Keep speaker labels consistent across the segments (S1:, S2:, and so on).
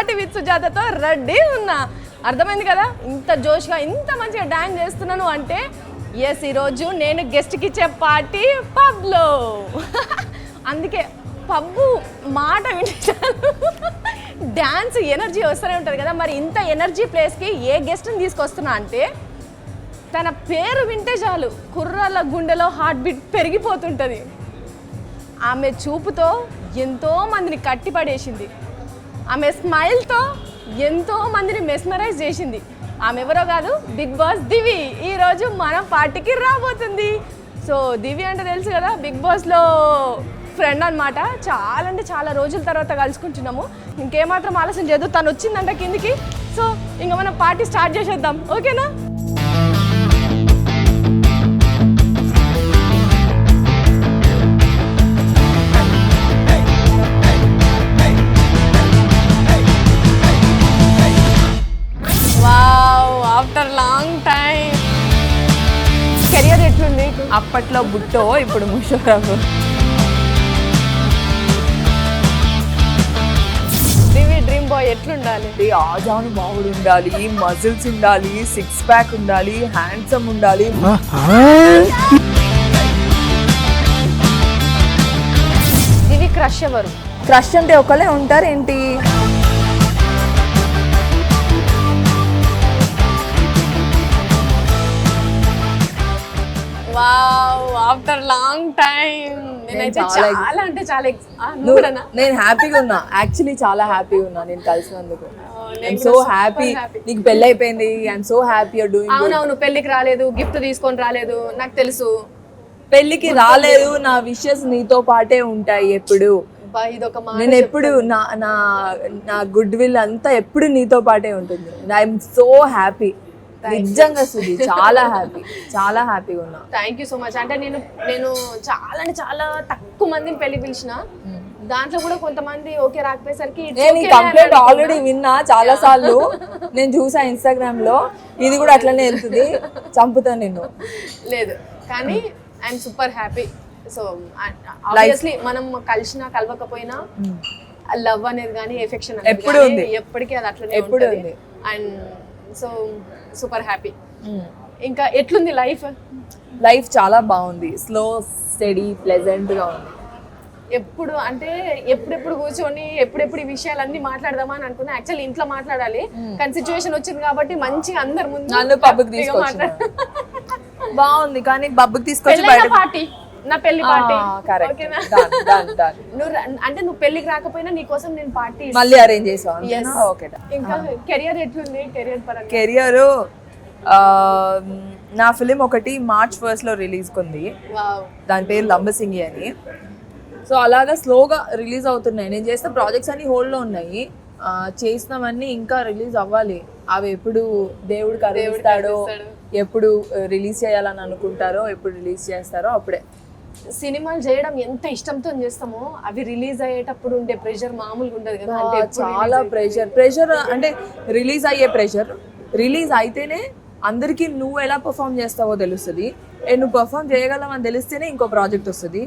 S1: Party with సుజాతతో ready ఉన్నా. అర్థమైంది కదా, ఇంత జోష్గా ఇంత మంచిగా డాన్స్ చేస్తున్నాను అంటే ఎస్, ఈరోజు నేను గెస్ట్కి ఇచ్చే పార్టీ పబ్లో. అందుకే పబ్బు మాట వింటే డ్యాన్స్ ఎనర్జీ వస్తూనే ఉంటుంది కదా. మరి ఇంత ఎనర్జీ ప్లేస్కి ఏ గెస్ట్ని తీసుకొస్తున్నా అంటే తన పేరు వింటే చాలు కుర్రాళ్ళ గుండెలో హార్ట్ బీట్ పెరిగిపోతుంటుంది. ఆమె చూపుతో ఎంతో మందిని కట్టిపడేసింది, ఆమె స్మైల్తో ఎంతో మందిని మెస్మరైజ్ చేసింది. ఆమె ఎవరో కాదు, బిగ్ బాస్ దివి ఈరోజు మన పార్టీకి రాబోతుంది. సో దివి అంటే తెలుసు కదా, బిగ్ బాస్లో ఫ్రెండ్ అనమాట. చాలా అంటే చాలా రోజుల తర్వాత కలుసుకుంటున్నాము. ఇంకేమాత్రం ఆలస్యం చేయదు, తను వచ్చిందంట కిందికి. సో ఇంకా మనం పార్టీ స్టార్ట్ చేసేద్దాం, ఓకేనా? After long time. కెరియర్ ఎట్లుంది?
S2: అప్పట్లో బుట్టో, ఇప్పుడు ముషోరఫ్.
S1: దివి డ్రీమ్ బాయ్ ఎట్లుండాలి?
S2: ఆజాను బాగుడు ఉండాలి, మజిల్స్ ఉండాలి, 6 ప్యాక్ ఉండాలి, హ్యాండ్సమ్ ఉండాలి.
S1: దివి క్రష్ ఎవరు?
S2: క్రష్ అంటే ఒకళ్ళే ఉంటారు ఏంటి?
S1: Wow, after long time. నేనైతే చాలా అంటే చాలా
S2: నేను హ్యాపీగా ఉన్నా, యాక్చువల్లీ చాలా హ్యాపీగా ఉన్నా నేను కలిసినందుకు. I'm so happy. నీకు పెళ్ళి అయిపోయింది, I'm so happy you're doing.
S1: అవునవును, పెళ్ళికి రాలేదు, గిఫ్ట్ తీసుకొని రాలేదు, నాకు తెలుసు.
S2: పెళ్ళికి రాలేదు, నా విషెస్ నీతో పాటే ఉంటాయి ఎప్పుడు. నేను ఎప్పుడు నా గుడ్ విల్ అంతా ఎప్పుడు నీతో పాటే ఉంటుంది. ఐఎమ్ సో హ్యాపీ, నిజంగా సుధి, చాలా హ్యాపీ, చాలా హ్యాపీగా ఉన్నా.
S1: Thank you so much. అంటే నేను చాలా అంటే చాలా తక్కువ మందిని పెళ్లి పిలిచిన, దాంట్లో కూడా కొంతమంది ఓకే రాకపోయేసరికి
S2: నేను ఈ కంప్లైంట్ ఆల్రెడీ విన్నా చాలా సార్లు. నేను చూసా ఇన్స్టాగ్రామ్ లో, ఇది కూడా అట్లనే వెళ్తుంది, చంపుతా నిన్ను.
S1: లేదు కానీ I'm super happy. So obviously మనం కలిసినా కలవకపోయినా లవ్ అనేది కానీ ఎఫెక్షన్
S2: ఎప్పుడు ఉంది,
S1: ఎప్పటికీ అది అట్లనే ఎప్పుడు ఉంది. And so super happy. ఇంకా ఎట్లుంది లైఫ్?
S2: లైఫ్ చాలా బాగుంది, స్లో స్టడీ ప్లెజెంట్ గా ఉంది.
S1: ఎప్పుడు అంటే ఎప్పుడెప్పుడు కూర్చొని ఎప్పుడెప్పుడు ఈ విషయాలన్నీ మాట్లాడదామా అని అనుకున్నా. యాక్చువల్లీ ఇంట్లో మాట్లాడాలి, కానీ సిచ్యువేషన్ వచ్చింది కాబట్టి మంచిగా అందరు ముందు
S2: నన్ను పబ్కి తీసుకొచ్చి బాగుంది. కానీ పబ్కి తీసుకొచ్చి
S1: పార్టీ, నా పెళ్లి పార్టీ.
S2: ఓకేనా?
S1: నువ్వు అంటే నువ్వు పెళ్లికి రాకపోయినా నీకోసం నేను పార్టీ
S2: మళ్ళీ అరేంజ్ చేసాను.
S1: ఇంకా కెరియర్ ఎట్లుంది? కెరియర్ పరంగా
S2: కెరియర్, నా ఫిలిం ఒకటి March 1 లో రిలీజ్ కుంది, దాని పేరు లంబసింగి అని. సో అలాగా స్లోగా రిలీజ్ అవుతున్నాయి. నేను చేసిన ప్రాజెక్ట్స్ అన్ని హోల్డ్ లో ఉన్నాయి, చేసినవన్నీ ఇంకా రిలీజ్ అవ్వాలి. అవి ఎప్పుడు దేవుడు కరుణిస్తాడో, ఎప్పుడు రిలీజ్ చేయాలని అనుకుంటారో, ఎప్పుడు రిలీజ్ చేస్తారో అప్పుడే.
S1: సినిమాలు చేయడం ఎంత ఇష్టంతో చేస్తామో అవి రిలీజ్ అయ్యేటప్పుడు ఉండే ప్రెషర్ మామూలుగా ఉండదు కదా.
S2: చాలా ప్రెషర్ అంటే రిలీజ్ అయ్యే ప్రెషర్, రిలీజ్ అయితేనే అందరికీ నువ్వు ఎలా పర్ఫామ్ చేస్తావో తెలుస్తుంది. నువ్వు పర్ఫామ్ చేయగలవు అని తెలిస్తేనే ఇంకో ప్రాజెక్ట్ వస్తుంది.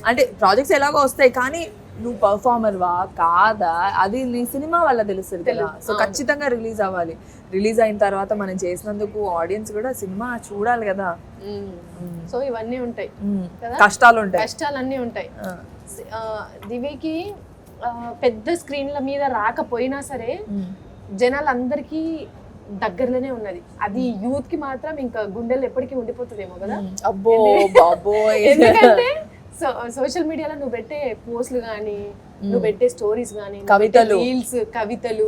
S2: అంటే ప్రాజెక్ట్స్ ఎలాగో వస్తాయి, కానీ నువ్వు పర్ఫార్మర్ వా కాదా అది నీ సినిమా వల్ల తెలుస్తుంది కదా. సో ఖచ్చితంగా రిలీజ్ అవ్వాలి. రిలీజ్ అయిన తర్వాత మనం చేసినందుకు ఆడియన్స్ కూడా సినిమా చూడాలి కదా.
S1: సో ఇవన్నీ ఉంటాయి,
S2: కష్టాలు ఉంటాయి,
S1: కష్టాలన్నీ ఉంటాయి. దివికి పెద్ద స్క్రీన్ల మీద రాకపోయినా సరే జనాలందరికీ దగ్గరలోనే ఉన్నది. అది యూత్ కి మాత్రం ఇంకా గుండెలు ఎప్పటికీ ఉండిపోతుందేమో కదా.
S2: అబ్బో బాబోయ్.
S1: ఎందుకంటే సోషల్ మీడియాలో నువ్వు పెట్టే పోస్టులు కానీ, నువ్వు పెట్టే స్టోరీస్ కానీ,
S2: కవితలు,
S1: రీల్స్, కవితలు,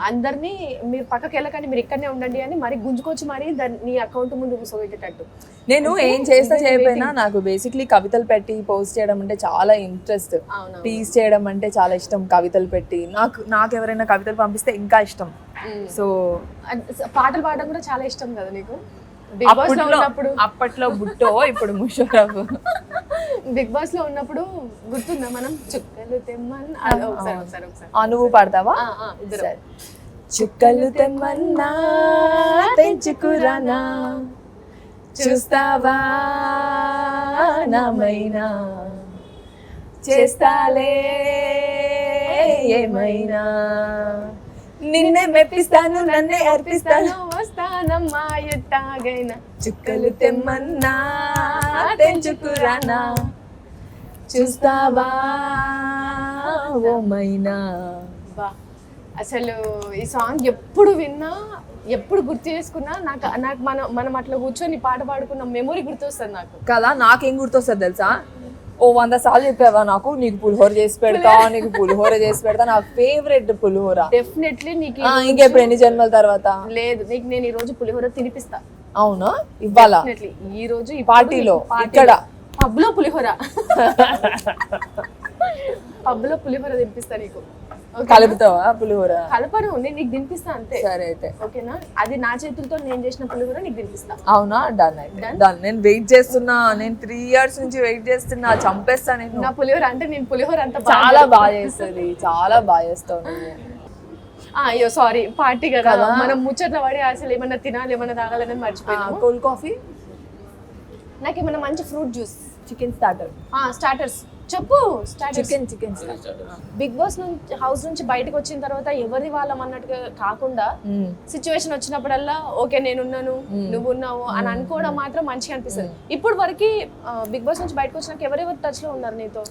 S1: అందరినీ మీరు పక్కకి వెళ్ళకండి, మీరు ఇక్కడనే ఉండండి అని మరి గుంజుకొచ్చి మరి నీ అకౌంట్ ముందు కూర్చోబెట్టేటట్టు.
S2: నేను ఏం చేస్తా చేయకపోయినా నాకు బేసిక్లీ కవితలు పెట్టి పోస్ట్ చేయడం అంటే చాలా ఇంట్రెస్ట్. టీజ్ చేయడం అంటే చాలా ఇష్టం. కవితలు పెట్టి నాకు ఎవరైనా కవితలు పంపిస్తే ఇంకా ఇష్టం. సో
S1: పాటలు పాడడం కూడా చాలా ఇష్టం కదా నీకు?
S2: అప్పట్లో బుట్టో, ఇప్పుడు ముషోరఫ్.
S1: బిగ్ బాస్ లో ఉన్నప్పుడు గుర్తుందా మనం చుక్కలు తెమ్మన్నా?
S2: నువ్వు పాడతావా? చుక్కలు తెమ్మన్నా తెంచుకురానా, చూస్తావా నామైనా, చేస్తాలే ఏమైనా, నిన్నే మెప్పిస్తాను నన్నే అర్పిస్తాను
S1: వస్తానమ్మా ఎట్టాగైనా
S2: చుక్కలు తెమ్మన్నా తెంచుకురానా చూస్తావా ఓ మైనా.
S1: బా అసలు ఈ సాంగ్ ఎప్పుడు విన్నా ఎప్పుడు గుర్తు చేసుకున్నా నాకు మనం అట్లా కూర్చొని పాట పాడుకున్న మెమొరీ గుర్తొస్తుంది నాకు
S2: కదా. నాకేం గుర్తొస్తుంది తెలుసా, ఓ 100 సార్లు చెప్పావా నాకు నీకు పులిహోర చేసి పెడతా, నీకు పులిహోర చేసి పెడతా, నా ఫేవరెట్ పులిహోర.
S1: డెఫినెట్లీ నీకు
S2: ఇంకెప్పుడు ఎన్ని జన్మల తర్వాత
S1: లేదు, నీకు నేను ఈ రోజు పులిహోర తినిపిస్తా.
S2: అవునా, ఇవ్వాలా?
S1: ఈ రోజు
S2: పార్టీలో ఇక్కడ
S1: పబ్ లో పులిహోర పబ్ లో పులిహోర తినిపిస్తా నీకు.
S2: కలుపుతావా పులిహోర?
S1: కలపను, నేను నీకు తినిపిస్తా అంతే.
S2: సరే అయితే
S1: ఓకేనా, అది నా చేతులతో నేను చేసిన పులిహోర నీకు తినిపిస్తా.
S2: అవునా, డన్ అయితే డన్. నేను వెయిట్ చేస్తున్నా, నేను 3 years నుంచి వెయిట్ చేస్తున్నా, చంపేస్తా నేను.
S1: నా పులిహోర అంటే నేను పులిహోర అంత
S2: చాలా బాగా చేస్తుంది, చాలా బాగా చేస్తావు నువ్వు.
S1: అయ్యో సారీ, పార్టీ కదా మనం ముచ్చట్ల పడి అసలు ఏమన్నా తినాలి ఏమన్నా తాగాలని మర్చిపోయాను.
S2: కోల్డ్ కాఫీ,
S1: నాకు ఏమన్నా మంచి fruit juice,
S2: chicken starter.
S1: Starters చెప్పు.
S2: చికెన్
S1: బిగ్ బాస్ నుంచి హౌస్ నుంచి బయటకు వచ్చిన తర్వాత ఎవరి వాళ్ళం అన్నట్టుగా కాకుండా సిచ్యువేషన్ వచ్చినప్పుడల్లా ఓకే నేనున్నాను నువ్వు ఉన్నావు అని అనుకోవడం మాత్రం మంచిగా అనిపిస్తుంది. ఇప్పుడు వరకు బిగ్ బాస్ నుంచి బయటకు వచ్చినాక ఎవరెవరు టచ్ లో ఉన్నారు నీతో?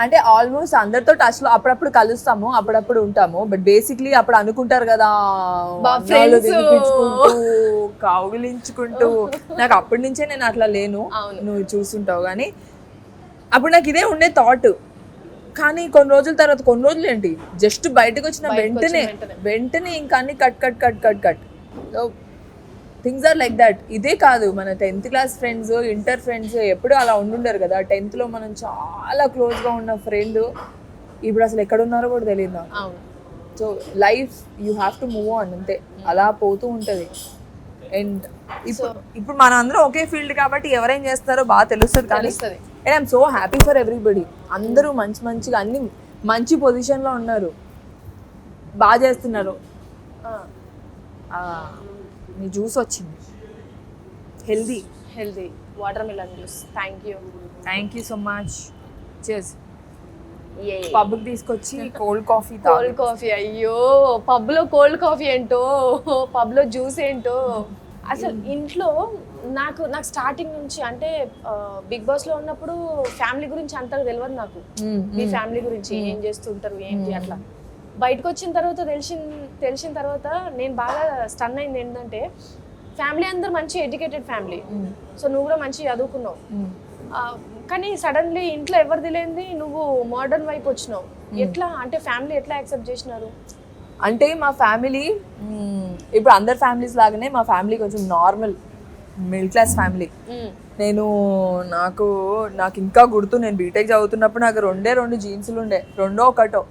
S2: అంటే ఆల్మోస్ట్ అందరితో టచ్ లో అప్పుడప్పుడు కలుస్తాము, అప్పుడప్పుడు ఉంటాము. బట్ బేసిక్లీ అప్పుడు అనుకుంటారు కదా కౌగిలించుకుంటూ, నాకు అప్పటి నుంచే నేను అట్లా లేను, నువ్వు చూస్తుంటావు. కానీ అప్పుడు నాకు ఇదే ఉండే థాట్. కానీ కొన్ని రోజుల తర్వాత, కొన్ని రోజులు ఏంటి జస్ట్ బయటకు వచ్చిన వెంటనే ఇంకా అన్ని cut things or like that. ఇదే కాదు, మన 10th class friends, inter friends ఎప్పుడు అలా ఉండుండరు కదా. 10th లో మనం చాలా క్లోజ్గా ఉన్న ఫ్రెండ్ ఇప్పుడు అసలు ఎక్కడున్నారో కూడా తెలియదు నాకు. So life you have to move on, అంతే, అలా పోతూ ఉంటుంది. అండ్ ఇప్పుడు మన అందరం ఒకే ఫీల్డ్ కాబట్టి ఎవరేం చేస్తారో బాగా తెలుస్తుంది. కానీ and I'm so happy for everybody. అందరూ మంచిగా అన్ని మంచి పొజిషన్లో ఉన్నారు, బాగా చేస్తున్నారు. నీ జ్యూస్ వచ్చింది, healthy
S1: water melon juice. Thank you
S2: so much. చేస్ పబ్కి తీసుకొచ్చి కోల్డ్ కాఫీ.
S1: అయ్యో పబ్ లో కోల్డ్ కాఫీ ఏంటో, పబ్ లో జ్యూస్ ఏంటో. అసలు ఇంట్లో నాకు స్టార్టింగ్ నుంచి అంటే బిగ్ బాస్ లో ఉన్నప్పుడు ఫ్యామిలీ గురించి అంతగా తెలియదు నాకు. మీ ఫ్యామిలీ గురించి ఏం చేస్తుంటారు ఏంటి అట్లా. బయటకు వచ్చిన తర్వాత తెలిసిన తర్వాత నేను బాగా స్టన్ అయింది ఏంటంటే ఫ్యామిలీ అందరు మంచి ఎడ్యుకేటెడ్ ఫ్యామిలీ. సో నువ్వు కూడా మంచి చదువుకున్నావు, కానీ సడన్లీ ఇంట్లో ఎవరిది లేనిది నువ్వు మోడర్న్ వైపు వచ్చినావు. ఎట్లా అంటే ఫ్యామిలీ ఎట్లా యాక్సెప్ట్ చేసినారు?
S2: అంటే మా ఫ్యామిలీ ఇప్పుడు అందరు ఫ్యామిలీస్ లాగానే మా ఫ్యామిలీ కొంచెం నార్మల్ మిడిల్ క్లాస్ ఫ్యామిలీ. నాకు ఇంకా గుర్తు, నేను బీటెక్ చదువుతున్నప్పుడు నాకు 2 జీన్సులు ఉండే, 2 ఒకటో.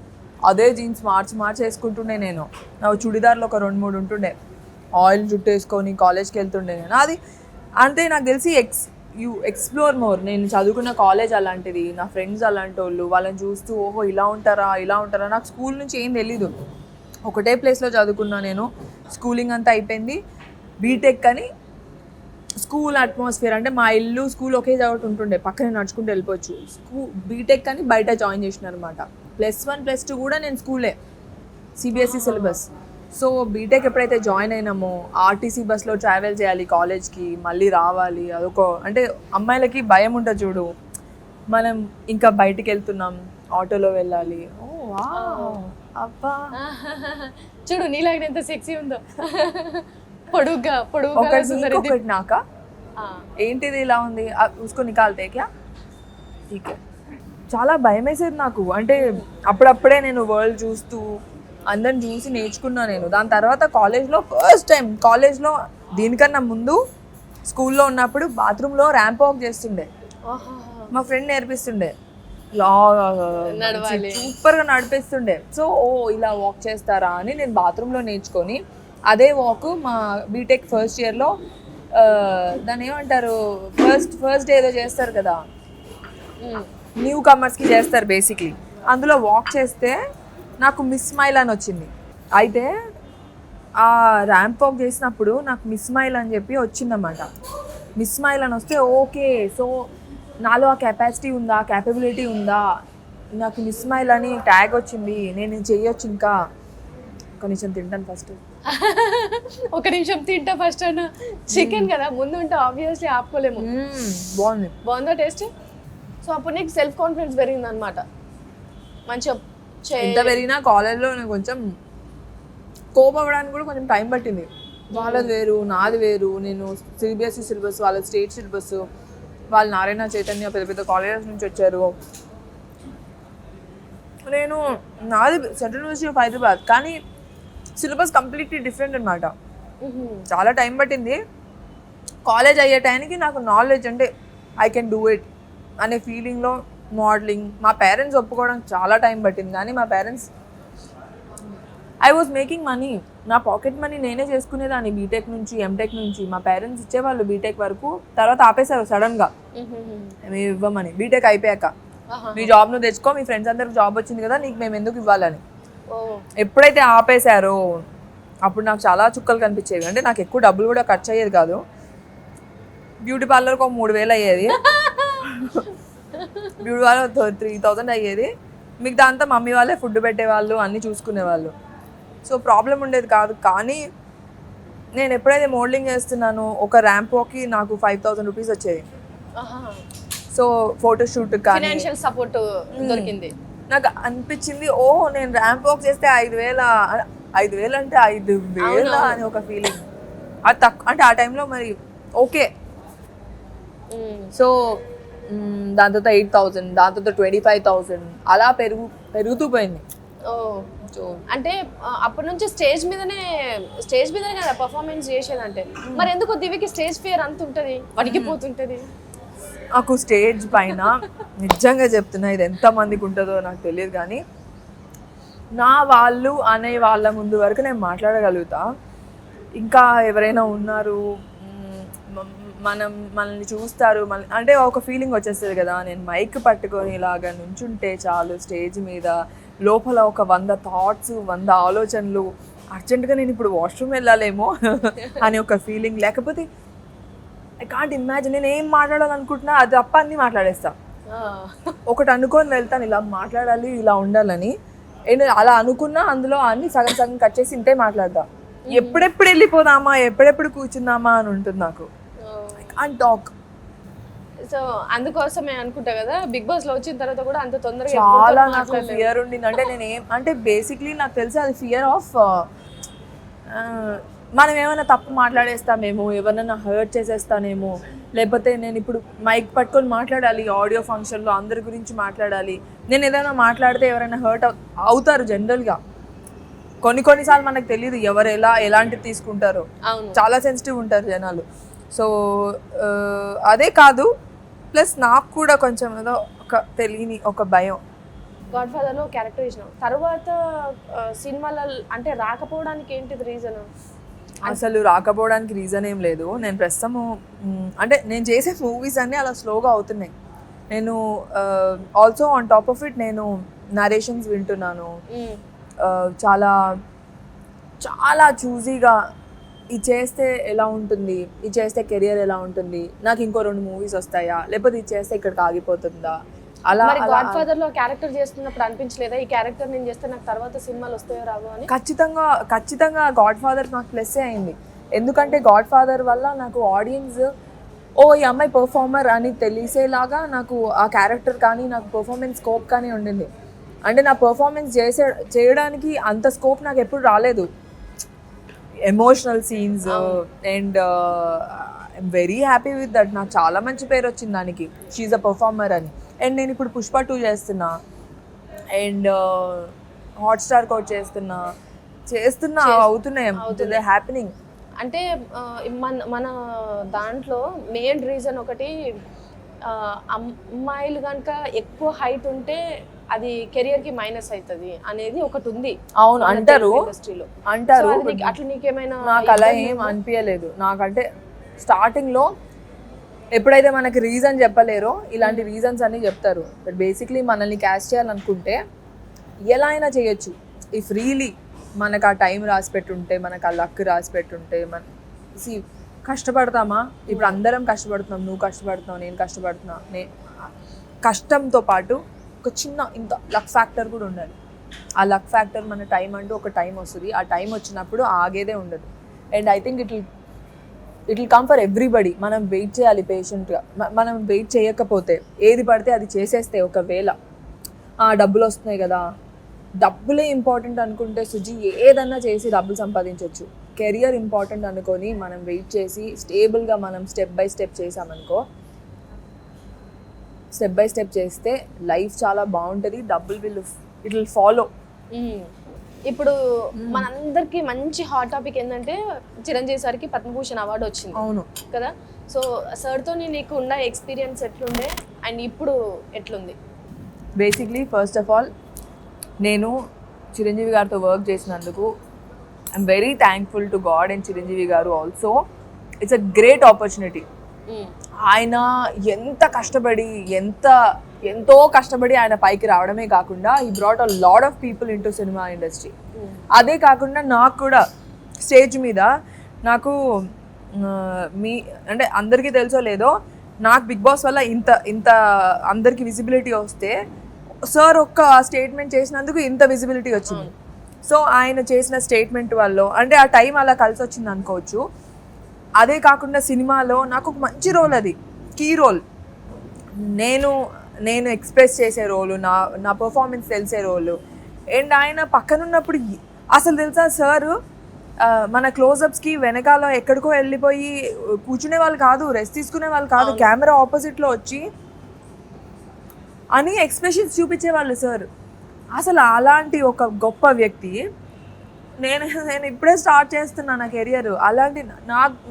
S2: అదే జీన్స్ మార్చి వేసుకుంటుండే నేను. నాకు చుడిదార్లు ఒక 2-3 ఉంటుండే. ఆయిల్ జుట్టు వేసుకొని కాలేజ్కి వెళ్తుండే నేను. అది అంటే నాకు తెలిసి యూ ఎక్స్ప్లోర్ మోర్. నేను చదువుకున్న కాలేజ్ అలాంటిది, నా ఫ్రెండ్స్ అలాంటి వాళ్ళు, వాళ్ళని చూస్తూ ఓహో ఇలా ఉంటారా. నాకు స్కూల్ నుంచి ఏం తెలీదు, ఒకటే ప్లేస్లో చదువుకున్నా నేను. స్కూలింగ్ అంతా అయిపోయింది. బీటెక్ అని స్కూల్ అట్మాస్ఫియర్ అంటే మా ఇల్లు స్కూల్ ఒకే చోట ఉంటుండే, పక్కనే నడుచుకుంటూ వెళ్ళిపోవచ్చు. బీటెక్ అని బయట జాయిన్ చేసినారు అనమాట. +1 +2 కూడా నేను స్కూలే, సిబిఎస్ఈ సిలబస్. సో బీటెక్ ఎప్పుడైతే జాయిన్ అయినామో ఆర్టీసీ బస్లో ట్రావెల్ చేయాలి కాలేజ్కి, మళ్ళీ రావాలి. అదొక అంటే అమ్మాయిలకి భయం ఉంటుంది చూడు, మనం ఇంకా బయటికి వెళ్తున్నాం ఆటోలో వెళ్ళాలి. ఓ అబ్బా
S1: చూడు నీలాగా ఎంత సెక్సీ ఉందో, పొడుగ్గా
S2: ఒకటి నాకా ఏంటిది ఇలా ఉంది చూసుకొని నికాల్తే క్యా. చాలా భయం వేసేది నాకు. అంటే అప్పుడప్పుడే నేను వరల్డ్ చూస్తూ అందరిని చూసి నేర్చుకున్నా నేను. దాని తర్వాత కాలేజ్లో ఫస్ట్ టైం, కాలేజ్లో దీనికన్నా ముందు స్కూల్లో ఉన్నప్పుడు బాత్రూంలో ర్యాంప్ వాక్ చేస్తుండే, మా ఫ్రెండ్ నేర్పిస్తుండే, సూపర్గా నడిపిస్తుండే. సో ఇలా వాక్ చేస్తారా అని నేను బాత్రూంలో నేర్చుకొని అదే వాక్ మా బీటెక్ ఫస్ట్ ఇయర్లో దాన్ని ఏమంటారు ఫస్ట్ డే ఏదో చేస్తారు కదా, న్యూ కమర్స్కి చేస్తారు బేసిక్లీ. అందులో వాక్ చేస్తే నాకు మిస్ స్మైల్ అని వచ్చింది. అయితే ఆ ర్యాంప్ వాక్ చేసినప్పుడు నాకు మిస్ స్మైల్ అని చెప్పి వచ్చిందన్నమాట. మిస్ స్మైల్ అని వస్తే ఓకే, సో నాలో ఆ కెపాసిటీ ఉందా, క్యాపబిలిటీ ఉందా, నాకు మిస్ స్మైల్ అని ట్యాగ్ వచ్చింది, నేను చేయొచ్చు ఇంకా నిమిషం తింటాను ఫస్ట్.
S1: ఒక నిమిషం తింటా ఫస్ట్ అన్న. చికెన్ కదా ముందు ఉంటే ఆబ్వియస్లీ ఆపుకోలేము.
S2: బాగుంది.
S1: బాగుందా టేస్ట్? సో అప్పుడు నీకు సెల్ఫ్ కాన్ఫిడెన్స్ పెరిగింది అనమాట మంచిగా.
S2: ఎంత పెరిగినా కాలేజ్లో నాకు కొంచెం కోపం అవ్వడానికి కూడా కొంచెం టైం పట్టింది. వాళ్ళది వేరు నాది వేరు, నేను సిబిఎస్ఈ సిలబస్, వాళ్ళ స్టేట్ సిలబస్, వాళ్ళు నారాయణ చైతన్య పెద్ద పెద్ద కాలేజెస్ నుంచి వచ్చారు, నేను నాది సెంట్రల్ యూనివర్సిటీ ఆఫ్ హైదరాబాద్, కానీ సిలబస్ కంప్లీట్లీ డిఫరెంట్ అనమాట. చాలా టైం పట్టింది. కాలేజ్ అయ్యే టైంకి నాకు నాలెడ్జ్ అంటే ఐ కెన్ డూ ఇట్ అనే ఫీలింగ్లో మోడలింగ్, మా పేరెంట్స్ ఒప్పుకోవడానికి చాలా టైం పట్టింది. కానీ మా parents, I was making money, నా పాకెట్ మనీ నేనే చేసుకునేదాన్ని బీటెక్ నుంచి ఎంటెక్ నుంచి. మా పేరెంట్స్ ఇచ్చేవాళ్ళు బీటెక్ వరకు, తర్వాత ఆపేశారు సడన్గా, మేము ఇవ్వమని. బీటెక్ అయిపోయాక మీ జాబ్ నువ్వు తెచ్చుకో, మీ ఫ్రెండ్స్ అందరికి జాబ్ వచ్చింది కదా, నీకు మేము ఎందుకు ఇవ్వాలని. ఎప్పుడైతే ఆపేశారో అప్పుడు నాకు చాలా చుక్కలు కనిపించేవి. అంటే నాకు ఎక్కువ డబ్బులు కూడా ఖర్చు అయ్యేది కాదు. బ్యూటీ పార్లర్కి ఒక 3,000 అయ్యేది, బ్యూటీ పార్లర్ 3,000 అయ్యేది. మిగతా అంతా మమ్మీ వాళ్ళే ఫుడ్ పెట్టేవాళ్ళు, అన్నీ చూసుకునేవాళ్ళు. సో ప్రాబ్లం ఉండేది కాదు. కానీ నేను ఎప్పుడైతే మోడలింగ్ చేస్తున్నానో ఒక ర్యాంప్ వాక్కి నాకు 5,000 రూపీస్ వచ్చేది. సో ఫోటోషూట్ కానీ
S1: ఫైనాన్షియల్ సపోర్ట్ దొరికింది.
S2: నాకు అనిపించింది, ఓ నేను ర్యాంప్ వాక్ చేస్తే 5,000 అంటే 5,000 అని ఒక ఫీలింగ్. అది తక్కువ అంటే ఆ టైంలో మరి ఓకే. సో దాని తర్వాత 8,000, దాని తర్వాత 25,000 అలా పెరుగుతూ పోయింది.
S1: అంటే అప్పటి నుంచి స్టేజ్ మీదనే కదా పర్ఫార్మెన్స్ చేసేదంటే, మరి ఎందుకు దివ్యకి స్టేజ్ ఫియర్ అంత ఉంటుంది, వణికిపోతుంటది?
S2: నాకు స్టేజ్ పైన నిజంగా చెప్తున్నా, ఇది ఎంతమందికి ఉంటుందో నాకు తెలియదు, కానీ నా వాళ్ళు అనే వాళ్ళ ముందు వరకు నేను మాట్లాడగలుగుతా. ఇంకా ఎవరైనా ఉన్నారు మనల్ని చూస్తారు, అంటే ఒక ఫీలింగ్ వచ్చేస్తుంది కదా. నేను మైక్ పట్టుకొని ఇలాగా నుంచుంటే చాలు స్టేజ్ మీద, లోపల ఒక 100 థాట్స్ 100 ఆలోచనలు, అర్జెంటుగా నేను ఇప్పుడు వాష్రూమ్ వెళ్ళాలేమో అని ఒక ఫీలింగ్. లేకపోతే ఐ కాంట్ ఇమాజిన్, నేను ఏం మాట్లాడాలనుకుంటున్నా అది తప్ప అన్నీ మాట్లాడేస్తా. ఒకటి అనుకొని వెళ్తాను, ఇలా మాట్లాడాలి ఇలా ఉండాలని. అలా అనుకున్నా అందులో అన్ని సగం సగం కట్ చేసి ఇంతే మాట్లాడతా. ఎప్పుడెప్పుడు వెళ్ళిపోదామా, ఎప్పుడెప్పుడు కూర్చుందామా అని ఉంటుంది నాకు. I can't talk.
S1: సో అందుకోసమే అనుకుంటా కదా బిగ్ బాస్ లో వచ్చిన తర్వాత కూడా అంత తొందరగా
S2: చాలా నాకు ఫియర్ ఉండింది. అంటే నేను అంటే బేసిక్లీ నాకు తెలిసి అది ఫియర్ ఆఫ్ మనం ఏమైనా తప్పు మాట్లాడేస్తామేమో, ఎవరైనా హర్ట్ చేసేస్తానేమో, లేకపోతే నేను ఇప్పుడు మైక్ పట్టుకొని మాట్లాడాలి ఆడియో ఫంక్షన్లో, అందరి గురించి మాట్లాడాలి. నేను ఏదైనా మాట్లాడితే ఎవరైనా హర్ట్ అవుతారు జనరల్గా. కొన్నిసార్లు మనకు తెలియదు ఎవరు ఎలాంటి తీసుకుంటారో, చాలా సెన్సిటివ్ ఉంటారు జనాలు. సో అదే కాదు, ప్లస్ నాకు కూడా కొంచెం ఏదో ఒక తెలియని ఒక భయం.
S1: గాడ్ ఫాదర్లో క్యారెక్టర్ ఇచ్చినాం తర్వాత సినిమాలో అంటే రాకపోవడానికి ఏంటిది రీజన్?
S2: అసలు రాకపోవడానికి రీజన్ ఏం లేదు. నేను ప్రస్తుతము అంటే నేను చేసే మూవీస్ అన్నీ అలా స్లోగా అవుతున్నాయి. నేను also on top of it నేను నరేషన్స్ వింటున్నాను. చాలా చాలా చూజీగా ఇది చేస్తే ఎలా ఉంటుంది, ఇది చేస్తే కెరియర్ ఎలా ఉంటుంది, నాకు ఇంకో 2 మూవీస్ వస్తాయా, లేకపోతే ఇది చేస్తే ఇక్కడికి ఆగిపోతుందా, అలా.
S1: గాడ్ ఫాదర్ లో క్యారెక్టర్ చేస్తున్నప్పుడు అనిపించలేదా ఈ క్యారెక్టర్ నేను చేస్తే నాకు తర్వాత సినిమాలు వస్తాయో రావో అని?
S2: ఖచ్చితంగా గాడ్ ఫాదర్ నాకు ప్లస్ అయింది. ఎందుకంటే గాడ్ ఫాదర్ వల్ల నాకు ఆడియన్స్ ఓ ఈ అమ్మాయి పర్ఫార్మర్ అని తెలిసేలాగా నాకు ఆ క్యారెక్టర్ కానీ నాకు పర్ఫార్మెన్స్ స్కోప్ కానీ ఉండింది. అంటే నా పర్ఫార్మెన్స్ చేయడానికి అంత స్కోప్ నాకు ఎప్పుడు రాలేదు. Emotional scenes and I'm very happy with that. నాకు చాలా మంచి పేరు వచ్చింది దానికి, షీఈ్ అ పర్ఫార్మర్ అని. అండ్ నేను ఇప్పుడు పుష్ప 2 చేస్తున్నా, అండ్ హాట్స్టార్ కోట్ చేస్తున్నా అవుతున్నాయి హ్యాపెనింగ్.
S1: అంటే మన దాంట్లో మెయిన్ రీజన్ ఒకటి, అమ్మాయిలు కనుక ఎక్కువ హైట్ ఉంటే అది కెరియర్ కి మైనస్ అవుతుంది అనేది ఒకటి ఉంది.
S2: అవును అంటారు.
S1: అట్లా నీకేమైనా?
S2: నాకు అలా ఏం అనిపించలేదు. నాకంటే స్టార్టింగ్ లో ఎప్పుడైతే మనకి రీజన్ చెప్పలేరో ఇలాంటి రీజన్స్ అన్నీ చెప్తారు. బట్ బేసిక్లీ మనల్ని క్యాష్ చేయాలనుకుంటే ఎలా అయినా చేయొచ్చు. ఇఫ్ రియలీ మనకు ఆ టైం రాసి పెట్టుంటే, మనకు ఆ లక్ రాసి పెట్టుంటే, కష్టపడతామా? ఇప్పుడు అందరం కష్టపడుతున్నాం, నువ్వు కష్టపడుతున్నావు, నేను కష్టపడుతున్నా. కష్టంతో పాటు ఒక చిన్న ఇంత లక్ ఫ్యాక్టర్ కూడా ఉండాలి. ఆ లక్ ఫ్యాక్టర్ మన టైం అంటూ ఒక టైం వస్తుంది, ఆ టైం వచ్చినప్పుడు ఆగేదే ఉండదు. And I think it will come for everybody. మనం వెయిట్ చేయాలి పేషెంట్గా. మనం వెయిట్ చేయకపోతే ఏది పడితే అది చేసేస్తే ఒకవేళ డబ్బులు వస్తున్నాయి కదా, డబ్బులే ఇంపార్టెంట్ అనుకుంటే సుజి ఏదన్నా చేసి డబ్బులు సంపాదించవచ్చు. కెరియర్ ఇంపార్టెంట్ అనుకొని మనం వెయిట్ చేసి స్టేబుల్గా మనం స్టెప్ బై స్టెప్ చేసామనుకో, స్టెప్ బై స్టెప్ చేస్తే లైఫ్ చాలా బాగుంటుంది. డబ్బులు ఇట్ విల్ ఫాలో.
S1: ఇప్పుడు మనందరికి మంచి హాట్ టాపిక్ ఏంటంటే చిరంజీవి సార్కి పద్మభూషణ్ అవార్డు వచ్చింది.
S2: అవును
S1: కదా. సో సార్తో నీకు ఉన్న ఎక్స్పీరియన్స్ ఎట్లుండే అండ్ ఇప్పుడు ఎట్లుంది?
S2: బేసిక్లీ ఫస్ట్ ఆఫ్ ఆల్ నేను చిరంజీవి గారితో వర్క్ చేసినందుకు I'm very thankful to god and Chiranjeevi garu also. It's a great opportunity. ఆయన ఎంత కష్టపడి ఎంతో కష్టపడి ఆయన పైకి రావడమే కాకుండా he brought a lot of people into cinema industry. అదే కాకుండా నాకు కూడా స్టేజ్ మీద నాకు అంటే అందరికీ తెలుసో లేదో, నాకు బిగ్ బాస్ వల్ల ఇంత అందరికి విజిబిలిటీ వస్తే సార్ ఒక్క స్టేట్మెంట్ చేసినందుకు ఇంత విజిబిలిటీ వచ్చింది. సో ఆయన చేసిన స్టేట్మెంట్ వల్ల అంటే ఆ టైం అలా కలిసి వచ్చింది అనుకోవచ్చు. అదే కాకుండా సినిమాలో నాకు ఒక మంచి రోల్, అది కీ రోల్. నేను ఎక్స్ప్రెస్ చేసే రోలు, నా పర్ఫార్మెన్స్ తెలిసే రోలు. అండ్ ఆయన పక్కనున్నప్పుడు అసలు తెలుసా సార్ మన క్లోజప్స్కి వెనకాల ఎక్కడికో వెళ్ళిపోయి కూర్చునే వాళ్ళు కాదు, రెస్ట్ తీసుకునే వాళ్ళు కాదు, కెమెరా ఆపోజిట్లో వచ్చి అని ఎక్స్ప్రెషన్స్ చూపించేవాళ్ళు సార్. అసలు అలాంటి ఒక గొప్ప వ్యక్తి నేను ఇప్పుడే స్టార్ట్ చేస్తున్నా నా కెరియర్. అలాంటి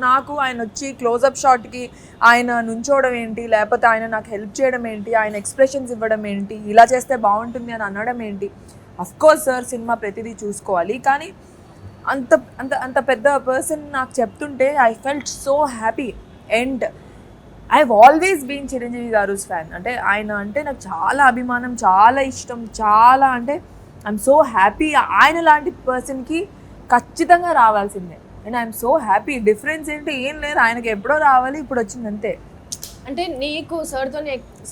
S2: నాకు ఆయన వచ్చి క్లోజప్ షాట్కి ఆయన నుంచోవడం ఏంటి, లేకపోతే ఆయన నాకు హెల్ప్ చేయడం ఏంటి, ఆయన ఎక్స్ప్రెషన్స్ ఇవ్వడం ఏంటి, ఇలా చేస్తే బాగుంటుంది అని అనడం ఏంటి. అఫ్కోర్స్ సార్ సినిమా ప్రతిదీ చూసుకోవాలి, కానీ అంత అంత అంత పెద్ద పర్సన్ నాకు చెప్తుంటే I felt so happy. And I have always been Chiranjeevi garu fan. అంటే ఆయన అంటే నాకు చాలా అభిమానం, చాలా ఇష్టం, చాలా అంటే ఐఎమ్ సో హ్యాపీ. ఆయన లాంటి పర్సన్కి ఖచ్చితంగా రావాల్సిందే. And I'm so happy. Difference ఏంటి ఏం లేదు, ఆయనకి ఎప్పుడో రావాలి, ఇప్పుడు వచ్చింది అంతే.
S1: అంటే నీకు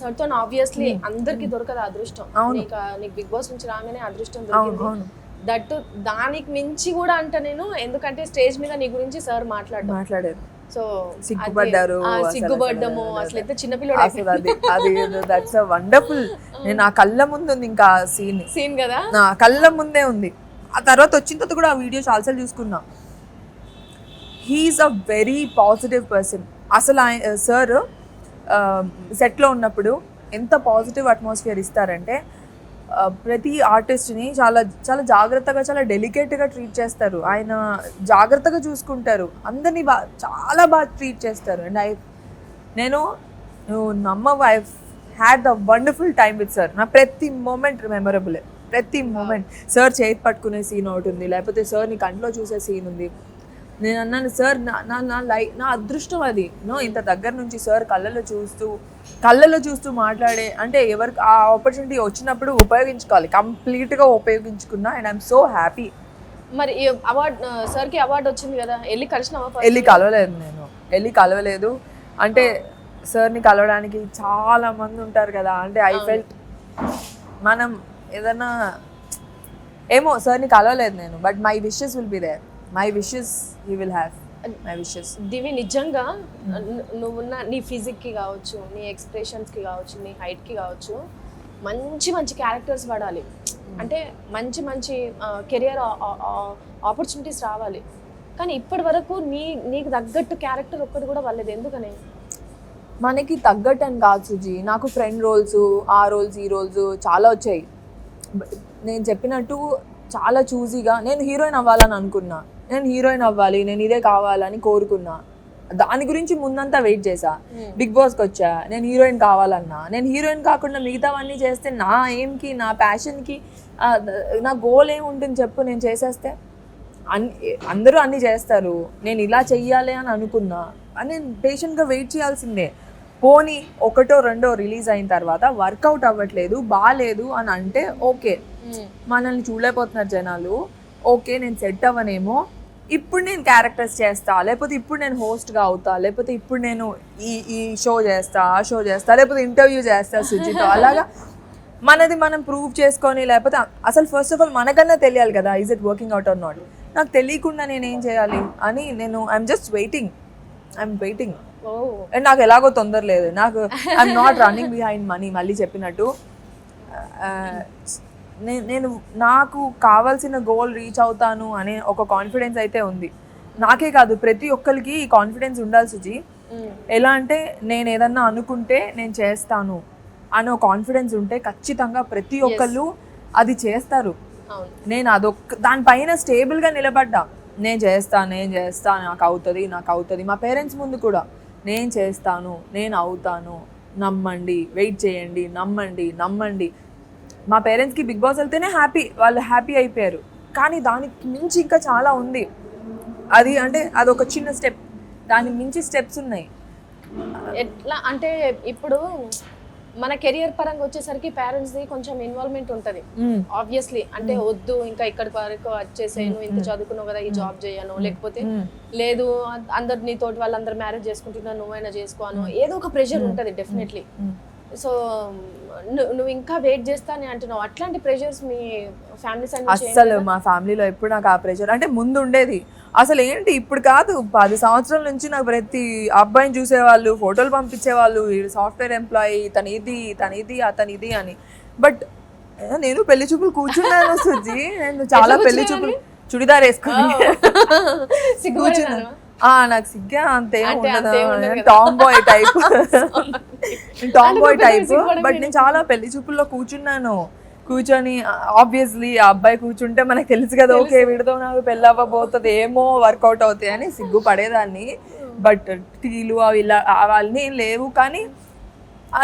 S1: సార్తో ఆబ్వియస్లీ అందరికి దొరకదు అదృష్టం. నీకు బిగ్ బాస్ నుంచి రాగానే అదృష్టం దొరికింది. దట్టు దానికి మించి కూడా అంట నేను, ఎందుకంటే స్టేజ్ మీద నీ గురించి సార్ మాట్లాడారు. సో సిగ్గుపడ్డము అసలు అయితే చిన్నపిల్లడు
S2: అసలు అది దట్స్ అ వండర్ఫుల్. నేను నా కళ్ళ ముందు ఉంది ఇంకా సీన్ కదా, నా కళ్ళ ముందే ఉంది. ఆ తర్వాత వచ్చిన తర్వాత కూడా ఆ వీడియో చాలాసార్లు చూసుకున్నా. He's a very positive person. అసలు సార్ సెట్లో ఉన్నప్పుడు ఎంత పాజిటివ్ అట్మాస్ఫియర్ ఇస్తారంటే ప్రతి ఆర్టిస్ట్ని చాలా చాలా జాగ్రత్తగా, చాలా డెలికేట్గా ట్రీట్ చేస్తారు. ఆయన జాగ్రత్తగా చూసుకుంటారు, అందరినీ చాలా బాగా ట్రీట్ చేస్తారు. అండ్ నేను నమ్మవు, I had the wonderful time with sir. నా ప్రతి మూమెంట్ మెమరబులే, ప్రతి మూమెంట్. సార్ చేతి పట్టుకునే సీన్ ఒకటి ఉంది, లేకపోతే సార్ని కంట్లో చూసే సీన్ ఉంది. నేను అన్నాను సార్ నా అదృష్టం అది. ఇంత దగ్గర నుంచి సార్ కళ్ళలో చూస్తూ మాట్లాడే, అంటే ఎవరికి ఆ ఆపర్చునిటీ వచ్చినప్పుడు ఉపయోగించుకోవాలి, కంప్లీట్గా ఉపయోగించుకున్నా. And I'm so happy.
S1: మరి సార్కి అవార్డు వచ్చింది కదా,
S2: వెళ్ళి కలవలేదు. అంటే సార్ని కలవడానికి చాలా మంది ఉంటారు కదా. అంటే ఐ ఫెల్ట్ మనం ఏదన్నా ఏమో సార్ని కలవలేదు నేను. But my wishes will be there. My wishes he will have my wishes.
S1: Divi నిజంగా నువ్వున్న నీ ఫిజిక్కి కావచ్చు, నీ ఎక్స్ప్రెషన్స్కి కావచ్చు, నీ హైట్కి కావచ్చు, మంచి మంచి క్యారెక్టర్స్ పడాలి. అంటే మంచి మంచి కెరియర్ ఆపర్చునిటీస్ రావాలి. కానీ ఇప్పటి వరకు నీకు తగ్గట్టు క్యారెక్టర్ ఒక్కటి కూడా వాళ్ళేది. ఎందుకని?
S2: మనకి తగ్గట్టు అని కాదు సుజీ. నాకు ఫ్రెండ్ రోల్స్, ఆ రోల్స్, ఈ రోల్స్ చాలా వచ్చాయి. నేను చెప్పినట్టు చాలా చూజీగా నేను హీరోయిన్ అవ్వాలని అనుకున్నా. నేను హీరోయిన్ అవ్వాలి, నేను ఇదే కావాలని కోరుకున్నా. దాని గురించి ముందంతా వెయిట్ చేశా. బిగ్ బాస్కి వచ్చా, నేను హీరోయిన్ కావాలన్నా. నేను హీరోయిన్ కాకుండా మిగతావన్నీ చేస్తే నా ఎయిమ్కి, నా ప్యాషన్కి, నా గోల్ ఏముంటుంది చెప్పు? నేను చేసేస్తే అందరూ అన్నీ చేస్తారు, నేను ఇలా చెయ్యాలి అని అనుకున్నా. నేను పేషెంట్గా వెయిట్ చేయాల్సిందే. పోనీ ఒకటో రెండో రిలీజ్ అయిన తర్వాత వర్కౌట్ అవ్వట్లేదు, బాగాలేదు అని అంటే ఓకే, మనల్ని చూడలేకపోతున్నారు జనాలు, ఓకే నేను సెట్ అవ్వనేమో, ఇప్పుడు నేను క్యారెక్టర్స్ చేస్తా, లేకపోతే ఇప్పుడు నేను హోస్ట్గా అవుతా, లేకపోతే ఇప్పుడు నేను ఈ షో చేస్తా, ఆ షో చేస్తా, లేకపోతే ఇంటర్వ్యూ చేస్తా సుజితో. అలాగా మనది మనం ప్రూవ్ చేసుకొని, లేకపోతే అసలు ఫస్ట్ ఆఫ్ ఆల్ మనకన్నా తెలియాలి కదా is it working out or not. నాకు తెలియకుండా నేను ఏం చేయాలి అని ఐఎమ్ జస్ట్ వెయిటింగ్. అండ్ నాకు ఎలాగో తొందర లేదు, నాకు I'm not running behind money. మళ్ళీ చెప్పినట్టు నేను నాకు కావాల్సిన గోల్ రీచ్ అవుతాను అనే ఒక కాన్ఫిడెన్స్ అయితే ఉంది. నాకే కాదు, ప్రతి ఒక్కరికి ఈ కాన్ఫిడెన్స్ ఉండాలి సుజీ. ఎలా అంటే నేను ఏదన్నా అనుకుంటే నేను చేస్తాను అనే కాన్ఫిడెన్స్ ఉంటే ఖచ్చితంగా ప్రతి ఒక్కళ్ళు అది చేస్తారు. నేను దానిపైన స్టేబుల్గా నిలబడ్డా. నేను చేస్తా, నాకు అవుతుంది. మా పేరెంట్స్ ముందు కూడా నేను చేస్తాను, నేను అవుతాను, నమ్మండి, వెయిట్ చేయండి, నమ్మండి. మా పేరెంట్స్కి బిగ్ బాస్ వెళ్తేనే వాళ్ళు హ్యాపీ అయిపోయారు. కానీ దానికి మించి ఇంకా చాలా ఉంది. అది అంటే అదొక చిన్న స్టెప్, దానికి మించి స్టెప్స్ ఉన్నాయి.
S1: ఎట్లా అంటే ఇప్పుడు మన కెరియర్ పరంగా వచ్చేసరికి పేరెంట్స్ది కొంచెం ఇన్వాల్వ్మెంట్ ఉంటుంది ఆబ్వియస్లీ. అంటే వద్దు ఇంకా ఇక్కడి వరకు వచ్చేసేను, ఇంత చదువుకున్నావు కదా ఈ జాబ్ చేయను, లేకపోతే లేదు అందరు నీ తోటి వాళ్ళందరూ మ్యారేజ్ చేసుకుంటున్నా నువ్వైనా చేసుకోను, ఏదో ఒక ప్రెషర్ ఉంటుంది డెఫినెట్లీ. సో నువ్వు ఇంకా వెయిట్ చేస్తా అని అంటున్నావు. అట్లాంటి ప్రెషర్స్ మీ ఫ్యామిలీ సైడ్
S2: అస్సలు మా ఫ్యామిలీలో ఎప్పుడు నాకు ఆ ప్రెషర్ అంటే ముందు ఉండేది. అసలు ఏంటి ఇప్పుడు కాదు, 10 సంవత్సరాల నుంచి నాకు ప్రతి అబ్బాయిని చూసేవాళ్ళు, ఫోటోలు పంపించేవాళ్ళు, సాఫ్ట్వేర్ ఎంప్లాయీ, తన ఇది అతనిది అని. బట్ నేను పెళ్లి చూపులు కూర్చున్నాను సుజీ. నేను చాలా పెళ్లి చూపులు చుడిదార్ వేసుకుని కూర్చున్నాను. నాకు సిగ్గా అంతే ఉండదు, టామ్ బాయ్ టైప్. బట్ నేను చాలా పెళ్లి చూపుల్లో కూర్చొని ఆబ్వియస్లీ ఆ అబ్బాయి కూర్చుంటే మనకు తెలుసు కదా, ఓకే వీడితో నాకు పెళ్ళి అవ్వబోతుంది, ఏమో వర్కౌట్ అవుతాయి అని సిగ్గు పడేదాన్ని. బట్ టీలు అవి అవన్నీ లేవు. కానీ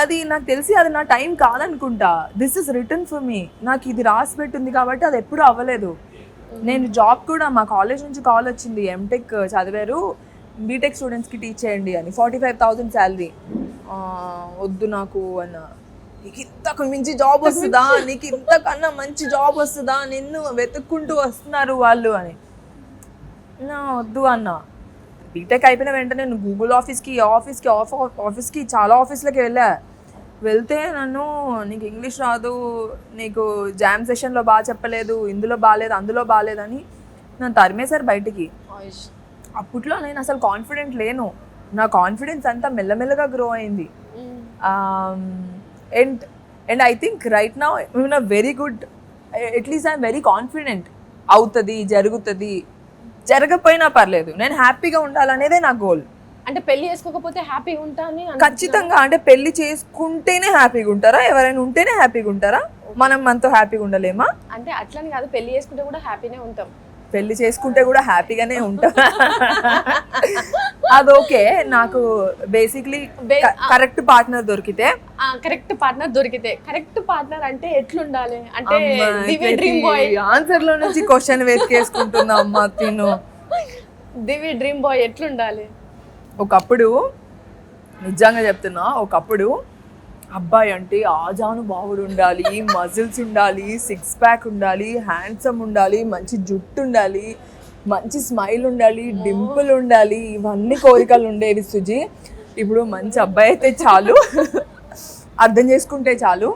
S2: అది నాకు తెలిసి అది నా టైం కాదనుకుంటా. This is return for me. నాకు ఇది రాసి పెట్టింది కాబట్టి అది ఎప్పుడూ అవ్వలేదు. నేను జాబ్ కూడా మా కాలేజ్ నుంచి కాల్ వచ్చింది, ఎంటెక్ చదివారు, బీటెక్ స్టూడెంట్స్కి టీచ్ చేయండి అని, 45,000 శాలరీ. వద్దు నాకు అన్న. నీకు ఇంతకు మించి జాబ్ వస్తుందా, నీకు ఇంతకన్నా మంచి జాబ్ వస్తుందా, నిన్ను వెతుక్కుంటూ వస్తున్నారు వాళ్ళు అని. నా వద్దు అన్న. బీటెక్ అయిపోయిన వెంటనే నేను గూగుల్ ఆఫీస్కి చాలా ఆఫీస్లకి వెళ్తే నన్ను నీకు ఇంగ్లీష్ రాదు, నీకు జామ్ సెషన్లో బాగా చెప్పలేదు, ఇందులో బాగాలేదు, అందులో బాగాలేదని నన్ను తరిమేశారు బయటికి. అప్పట్లో నేను అసలు కాన్ఫిడెంట్ లేను. నా కాన్ఫిడెన్స్ అంతా మెల్లమెల్లగా గ్రో అయింది. And I think right now very good, at least I'm very confident. అవుతుంది, జరుగుతుంది, జరగకపోయినా పర్లేదు, నేను హ్యాపీగా ఉండాలనేదే నా గోల్.
S1: అంటే పెళ్లి చేసుకోకపోతే హ్యాపీగా ఉంటాను
S2: ఖచ్చితంగా. అంటే పెళ్లి చేసుకుంటేనే హ్యాపీగా ఉంటారా, ఎవరైనా ఉంటేనే హ్యాపీగా ఉంటారా? మనం మనతో హ్యాపీగా ఉండలేమా?
S1: అంటే అట్లని కాదు, పెళ్లి చేసుకుంటే కూడా హ్యాపీనే ఉంటాం.
S2: పెళ్లి చేసుకుంటే కూడా హ్యాపీగానే ఉంటాం. అది ఓకే. నాకు బేసిక్లీ కరెక్ట్ పార్ట్నర్ దొరికితే
S1: కరెక్ట్ పార్ట్నర్ అంటే ఎట్లుండాలి అంటే డ్రీమ్ బాయ్
S2: ఆన్సర్ లో నుంచి క్వశ్చన్ వేసుకుంటున్నా అమ్మా. తిను
S1: దివి డ్రీమ్ బాయ్ ఎట్లుండాలి?
S2: ఒకప్పుడు నిజంగా చెప్తున్నా, ఒకప్పుడు అబ్బాయి అంటే ఆజాను బావుడు ఉండాలి, మజిల్స్ ఉండాలి, 6 ప్యాక్ ఉండాలి, హ్యాండ్సమ్ ఉండాలి, మంచి జుట్టు ఉండాలి, మంచి స్మైల్ ఉండాలి, డింపుల్ ఉండాలి, ఇవన్నీ కోరికలు ఉండేవి సుజీ. ఇప్పుడు మంచి అబ్బాయి అయితే చాలు, అర్థం చేసుకుంటే చాలు,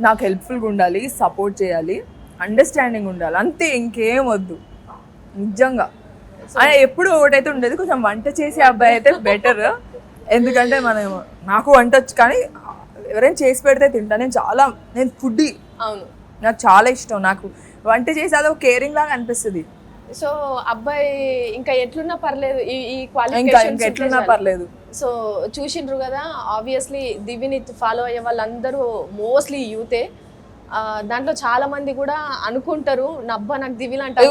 S2: నాకు హెల్ప్ఫుల్గా ఉండాలి, సపోర్ట్ చేయాలి, అండర్స్టాండింగ్ ఉండాలి, అంతే, ఇంకేం వద్దు. నిజంగా ఎప్పుడు ఒకటైతే ఉండేది, కొంచెం వంట చేసే అబ్బాయి అయితే బెటర్. ఎందుకంటే నాకు వంట వచ్చు, కానీ ఎవరైనా చేసి పెడితే తింటా. నేను ఫుడ్డీ.
S1: అవును,
S2: నాకు చాలా ఇష్టం. నాకు వంట చేసి అదో కేరింగ్ లాగా అనిపిస్తుంది.
S1: సో అబ్బాయి ఇంకా ఎట్లున్నా పర్లేదు, ఈ క్వాలిఫికేషన్స్
S2: ఎట్లున్నా పర్లేదు.
S1: సో చూసిండ్రు కదా, ఆబ్వియస్లీ దివిని ఫాలో అయ్యే వాళ్ళందరూ మోస్ట్లీ యూతే. దాంట్లో చాలా మంది కూడా అనుకుంటారు, నబ్బా నాకు దివిల్ అంటే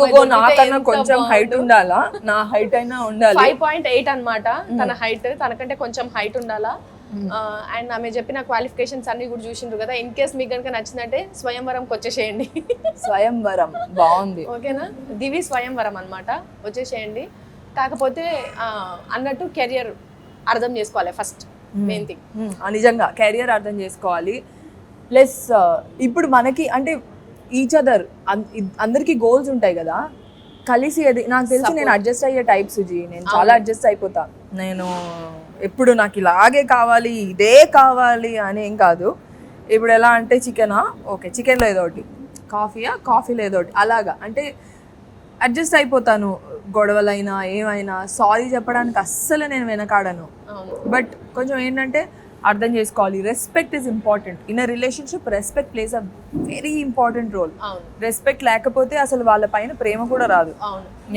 S2: కొంచెం హైట్ ఉండాలా, నా హైట్ అయినా ఉండాలి.
S1: 5.8 అన్నమాట తన హైట్, తనకంటే కొంచెం హైట్ ఉండాలా. అండ్ ఆమె చెప్పిన క్వాలిఫికేషన్స్ అన్ని కూడా చూసిండ్రు కదా. ఇన్ కేస్ మీకు కనుక నచ్చిందంటే స్వయంవరంకి వచ్చేసేయండి.
S2: స్వయంవరం బాగుంది,
S1: ఓకేనా? దివి స్వయంవరం అన్నమాట, వచ్చేసేయండి. కాకపోతే అన్నట్టు కెరియర్ అర్థం చేసుకోవాలి ఫస్ట్, మెయిన్ థింగ్.
S2: నిజంగా కెరియర్ అర్థం చేసుకోవాలి. ప్లస్ ఇప్పుడు మనకి అంటే ఈచ్ అదర్ అందరికి గోల్స్ ఉంటాయి కదా, కలిసి అది నాకు తెలిసి నేను అడ్జస్ట్ అయ్యే టైప్ సుజీ. నేను చాలా అడ్జస్ట్ అయిపోతా. నేను ఎప్పుడు నాకు ఇలాగే కావాలి, ఇదే కావాలి అని ఏం కాదు. ఇప్పుడు ఎలా అంటే చికెనా, ఓకే చికెన్లో ఏదో ఒకటి, కాఫీలో ఏదో ఒకటి, అలాగా అంటే అడ్జస్ట్ అయిపోతాను. గొడవలైనా ఏమైనా సారీ చెప్పడానికి అస్సలు నేను వెనకాడను. బట్ కొంచెం ఏంటంటే అర్థం చేసుకోవాలి, respect is important in a relationship. Respect plays a very important role. Respect లేకపోతే అసలు వాళ్ళ పైన ప్రేమ కూడా రాదు.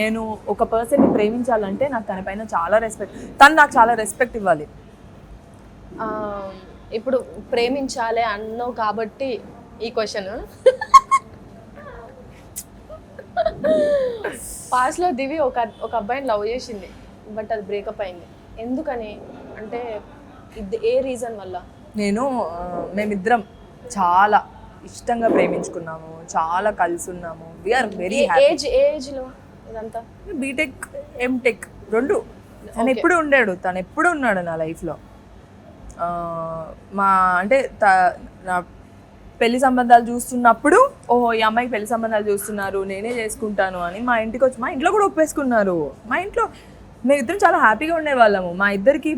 S2: నేను ఒక పర్సన్ని ప్రేమించాలంటే నాకు తన పైన చాలా రెస్పెక్ట్, తను నాకు చాలా రెస్పెక్ట్ ఇవ్వాలి.
S1: ఇప్పుడు ప్రేమించాలి అన్నావు కాబట్టి ఈ క్వశ్చన్, పాస్ట్లో దివి ఒక అబ్బాయిని లవ్ చేసింది, బట్ అది బ్రేకప్ అయింది. ఎందుకని అంటే ఏ రీజన్ వల్ల?
S2: మేమిద్దరం చాలా ఇష్టంగా ప్రేమించుకున్నాము, చాలా కలిసి ఉన్నాము. We're very happy.
S1: ఏజ్లో ఇదంతా
S2: బీటెక్ ఎంటెక్ రెండు. తను ఎప్పుడు ఉన్నాడు నా లైఫ్లో. అంటే నా పెళ్లి సంబంధాలు చూస్తున్నప్పుడు ఓహో ఈ అమ్మాయికి పెళ్లి సంబంధాలు చూస్తున్నారు, నేనే చేసుకుంటాను అని మా ఇంటికి వచ్చి, మా ఇంట్లో కూడా ఒప్పేసుకున్నారు. మా ఇంట్లో మేమిద్దరం చాలా హ్యాపీగా ఉండేవాళ్ళము. మా ఇద్దరికి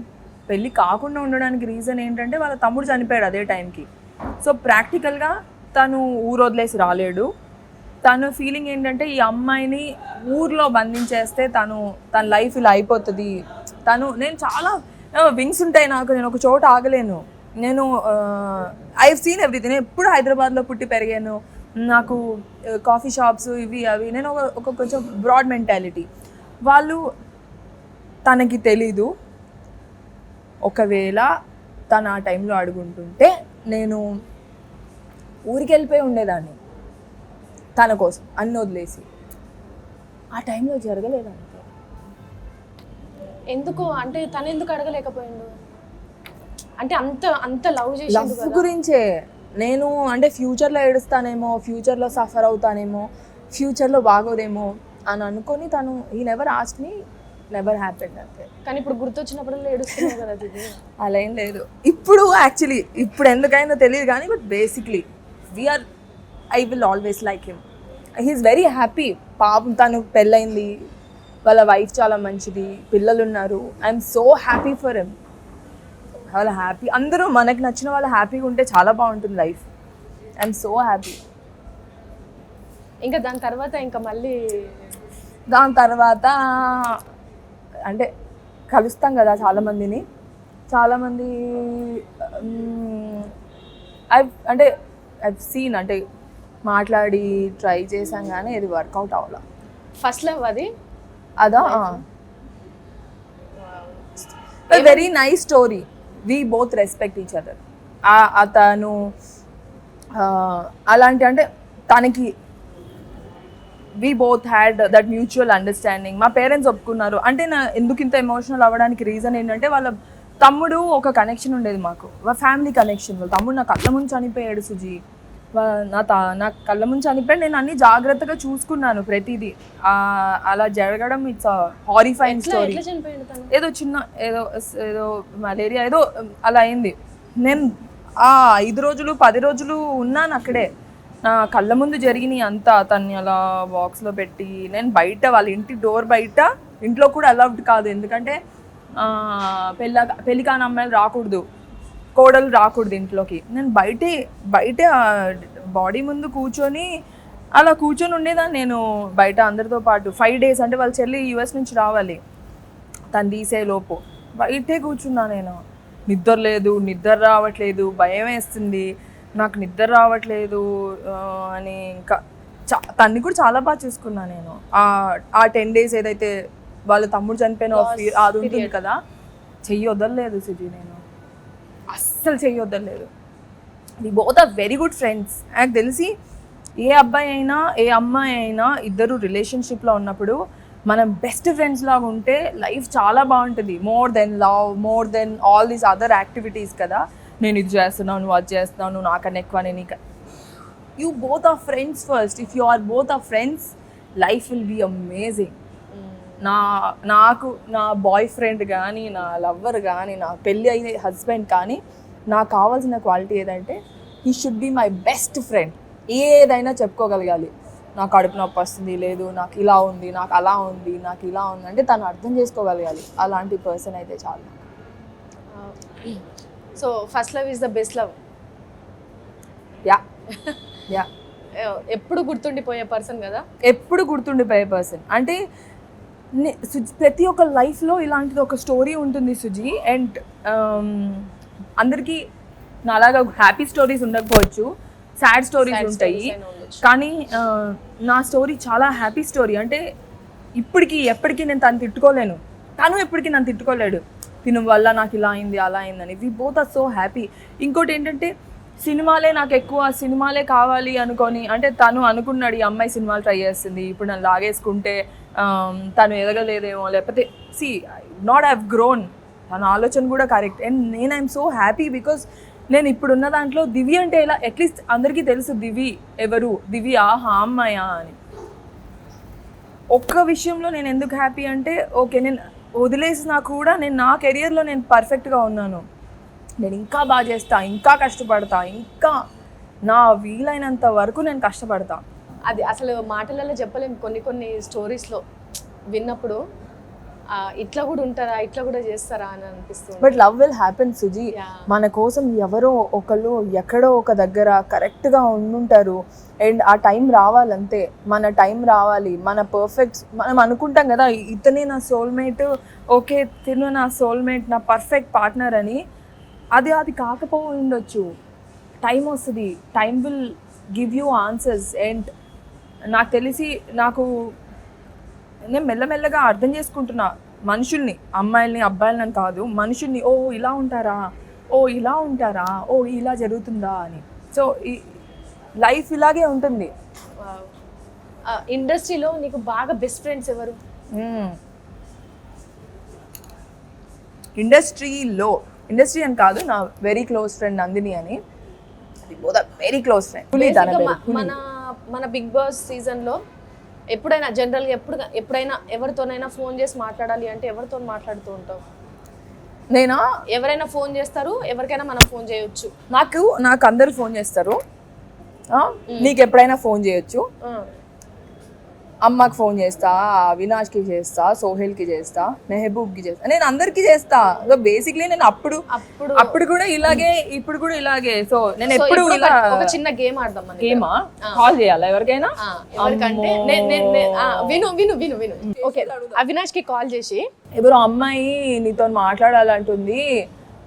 S2: పెళ్ళి కాకుండా ఉండడానికి రీజన్ ఏంటంటే వాళ్ళ తమ్ముడు చనిపోయాడు అదే టైంకి. సో ప్రాక్టికల్గా తను ఊరు వదిలేసి రాలేడు. తను ఫీలింగ్ ఏంటంటే ఈ అమ్మాయిని ఊర్లో బంధించేస్తే తన లైఫ్ ఇలా అయిపోతుంది. నేను చాలా వింగ్స్ ఉంటాయి నాకు, నేను ఒక చోట ఆగలేను. నేను ఐ హవ్ సీన్ ఎవ్రీథింగ్. నేను ఎప్పుడు హైదరాబాద్లో పుట్టి పెరిగాను. నాకు కాఫీ షాప్స్ ఇవి అవి, నేను ఒక కొంచెం బ్రాడ్ మెంటాలిటీ. వాళ్ళు తనకి తెలీదు. ఒకవేళ తను ఆ టైంలో అడుగుంటుంటే నేను ఊరికి వెళ్ళిపోయి ఉండేదాన్ని తన కోసం అన్ని వదిలేసి. ఆ టైంలో జరగలేదంటే
S1: ఎందుకు అంటే తను ఎందుకు అడగలేకపోయిండు? అంటే అంత లవ్
S2: గురించే నేను అంటే ఫ్యూచర్లో ఏడుస్తానేమో, ఫ్యూచర్లో సఫర్ అవుతానేమో, ఫ్యూచర్లో బాగోదేమో అని అనుకొని తను ఈ never asked me, never happened అంతే.
S1: కానీ ఇప్పుడు గుర్తొచ్చినప్పుడు ఏడుస్తున్నావు కదా ఇది.
S2: అలా ఏం లేదు. ఇప్పుడు ఎందుకైనా తెలియదు కానీ but basically I will always like him. He's very happy. పాపం తను పెళ్ళైంది, వాళ్ళ వైఫ్ చాలా మంచిది, పిల్లలు ఉన్నారు. I'm so happy for him. వాళ్ళ హ్యాపీ, అందరూ మనకు నచ్చిన వాళ్ళు హ్యాపీగా ఉంటే చాలా బాగుంటుంది లైఫ్. I'm so happy.
S1: ఇంకా దాని
S2: తర్వాత అంటే కలుస్తాం కదా చాలామంది ఐవ్ సీన్ అంటే మాట్లాడి ట్రై చేసాం కానీ ఇది వర్కౌట్ అవ్వాల.
S1: ఫస్ట్ లవ్
S2: అదా very nice story. We both respect each other. అతను అలాంటి అంటే తనకి we both had that mutual understanding. మా పేరెంట్స్ ఒప్పుకున్నారు. అంటే ఎందుకు ఇంత ఎమోషనల్ అవ్వడానికి రీజన్ ఏంటంటే వాళ్ళ తమ్ముడు ఒక కనెక్షన్ ఉండేది మాకు, ఫ్యామిలీ కనెక్షన్. వాళ్ళ తమ్ముడు నా కళ్ళ ముందు చనిపోయాడు సుజీ. నా కళ్ళ ముందు చనిపోయాడు. నేను అన్ని జాగ్రత్తగా చూసుకున్నాను ప్రతిదీ. అలా జరగడం ఇట్స్ హారిఫైయింగ్ స్టోరీ. ఏదో ఏదో మలేరియా ఏదో అలా అయింది. నేను 5 రోజులు 10 రోజులు ఉన్నాను అక్కడే. నా కళ్ళ ముందు జరిగినాయి అంతా. అతన్ని అలా బాక్స్లో పెట్టి నేను బయట, వాళ్ళ ఇంటి డోర్ బయట, ఇంట్లో కూడా అలౌడ్ కాదు. ఎందుకంటే పెళ్ళి కాని అమ్మాయిలు రాకూడదు, కోడలు రాకూడదు ఇంట్లోకి. నేను బయట బాడీ ముందు అలా కూర్చొని ఉండేదాన్ని నేను బయట అందరితో పాటు 5 days. అంటే వాళ్ళ చెల్లి US నుంచి రావాలి, తను తీసే లోపు బయటే కూర్చున్నా నేను. నిద్ర రావట్లేదు, భయం వేస్తుంది, నాకు నిద్ర రావట్లేదు అని. ఇంకా తన్ని కూడా చాలా బాగా చూసుకున్నా నేను. ఆ 10 days ఏదైతే వాళ్ళ తమ్ముడు చనిపోయిన అది ఉంటుంది కదా, చెయ్యి వదలలేదు సుజీ. నేను అస్సలు చెయ్యి వదలలేదు. We both are very good friends. నాకు తెలిసి ఏ అబ్బాయి అయినా ఏ అమ్మాయి అయినా ఇద్దరు రిలేషన్షిప్లో ఉన్నప్పుడు మనం బెస్ట్ ఫ్రెండ్స్ లాగా ఉంటే లైఫ్ చాలా బాగుంటుంది. More than love, more than all these other activities కదా. నేను ఇది చేస్తున్నాను, నువ్వు అది చేస్తున్నావు, నువ్వు నాకన్నా ఎక్కువ, నేను నీకు. You both are friends first. If you are both are friends, life will be amazing. నాకు నా బాయ్ ఫ్రెండ్ కానీ, నా లవ్వర్ కానీ, నా పెళ్ళి అయిన హస్బెండ్ కానీ, నాకు కావాల్సిన క్వాలిటీ ఏదంటే he should be my best friend. ఏదైనా చెప్పుకోగలగాలి. నాకు కడుపు నొప్పి వస్తుంది, లేదు నాకు ఇలా ఉంది, నాకు అలా ఉంది, నాకు ఇలా ఉంది అంటే తను అర్థం చేసుకోగలగాలి. అలాంటి పర్సన్ అయితే చాలు.
S1: So first love is the best love.
S2: Yeah yeah
S1: ఎప్పుడు గుర్తుండిపోయే పర్సన్ కదా.
S2: ఎప్పుడు గుర్తుండిపోయే పర్సన్ అంటే ప్రతి ఒక్క లైఫ్లో ఇలాంటిది ఒక స్టోరీ ఉంటుంది సుజీ. అండ్ అందరికీ నాలాగా హ్యాపీ స్టోరీస్ ఉండకపోవచ్చు, సాడ్ స్టోరీస్ ఉంటాయి, కానీ నా స్టోరీ చాలా హ్యాపీ స్టోరీ. అంటే ఇప్పటికీ ఎప్పటికీ నేను తను తిట్టుకోలేను, తను ఎప్పటికీ నన్ను తిట్టుకోలేడు, తిను వల్ల నాకు ఇలా అయింది అలా అయిందని. We both are so happy. ఇంకోటి ఏంటంటే సినిమాలే నాకు ఎక్కువ, సినిమాలే కావాలి అనుకొని, అంటే తను అనుకున్నాడు ఈ అమ్మాయి సినిమాలు ట్రై చేస్తుంది, ఇప్పుడు నన్ను లాగేసుకుంటే తను ఎదగలేదేమో, లేకపోతే సి నాట్ హ్యావ్ గ్రోన్, తన ఆలోచన కూడా కరెక్ట్. అండ్ నేను ఐఎమ్ సో హ్యాపీ బికాస్ నేను ఇప్పుడున్న దాంట్లో దివి అంటే ఎలా అట్లీస్ట్ అందరికీ తెలుసు దివి ఎవరు, దివి ఆహా అమ్మాయా అని. ఒక్క విషయంలో నేను ఎందుకు హ్యాపీ అంటే ఓకే నేను వదిలేసినా కూడా నేను నా కెరియర్లో నేను పర్ఫెక్ట్గా ఉన్నాను, నేను ఇంకా బాగా చేస్తా, ఇంకా కష్టపడతా, ఇంకా నా వీలైనంత వరకు నేను కష్టపడతా.
S1: అది అసలు మాటలలో చెప్పలేము. కొన్ని స్టోరీస్లో విన్నప్పుడు ఇట్లా కూడా ఉంటారా, ఇట్లా కూడా చేస్తారా అని అనిపిస్తుంది.
S2: But love will happen Suji. మన కోసం ఎవరో ఒకళ్ళు ఎక్కడో ఒక దగ్గర కరెక్ట్గా ఉండుంటారు. అండ్ ఆ టైం రావాలంతే, మన టైం రావాలి, మన పర్ఫెక్ట్. మనం అనుకుంటాం కదా ఇతనే నా సోల్మేట్, ఓకే తిను నా సోల్మేట్, నా పర్ఫెక్ట్ పార్ట్నర్ అని. అది కాకపోయి ఉండొచ్చు. టైం వస్తుంది, time will give you answers. And నాకు తెలిసి నేను మెల్లమెల్లగా అర్థం చేసుకుంటున్నా మనుషుల్ని, అమ్మాయిల్ని అబ్బాయిలని కాదు, మనుషుల్ని. ఓ ఇలా ఉంటారా, ఓ ఇలా ఉంటారా, ఓ ఇలా జరుగుతుందా అని. సో ఈ లైఫ్ ఇలాగే ఉంటుంది.
S1: ఇండస్ట్రీలో నీకు బాగా బెస్ట్ ఫ్రెండ్స్ ఎవరు?
S2: ఇండస్ట్రీ అని కాదు, నా వెరీ క్లోజ్ ఫ్రెండ్ నందిని అని. Very close friend.
S1: మన బిగ్ బాస్ సీజన్లో ఎప్పుడైనా జనరల్గా ఎప్పుడైనా ఎవరితోనైనా ఫోన్ చేసి మాట్లాడాలి అంటే ఎవరితో మాట్లాడుతూ ఉంటావు?
S2: నేనా?
S1: ఎవరైనా ఫోన్ చేస్తారు, ఎవరికైనా మనం ఫోన్ చేయొచ్చు.
S2: నాకు అందరూ ఫోన్ చేస్తారు. నీకు ఎప్పుడైనా ఫోన్ చేయొచ్చు. అమ్మకి ఫోన్ చేస్తా, అవినాష్కి చేస్తా, సోహెల్కి చేస్తా, మెహబూబ్కి చేస్తా, నేను అందరికి చేస్తా. సో బేసిక్లీ నేను అప్పుడు కూడా ఇలాగే, ఇప్పుడు కూడా ఇలాగే. సో నేను ఎప్పుడు ఇలా
S1: ఒక చిన్న గేమ్ ఆడదాం.
S2: గేమా? కాల్ చేయాలా ఎవరికైనా?
S1: విను విను విను విను ఓకే, అవినాష్కి కాల్ చేసి
S2: ఎవరో అమ్మాయి నీతో మాట్లాడాలంటుంది,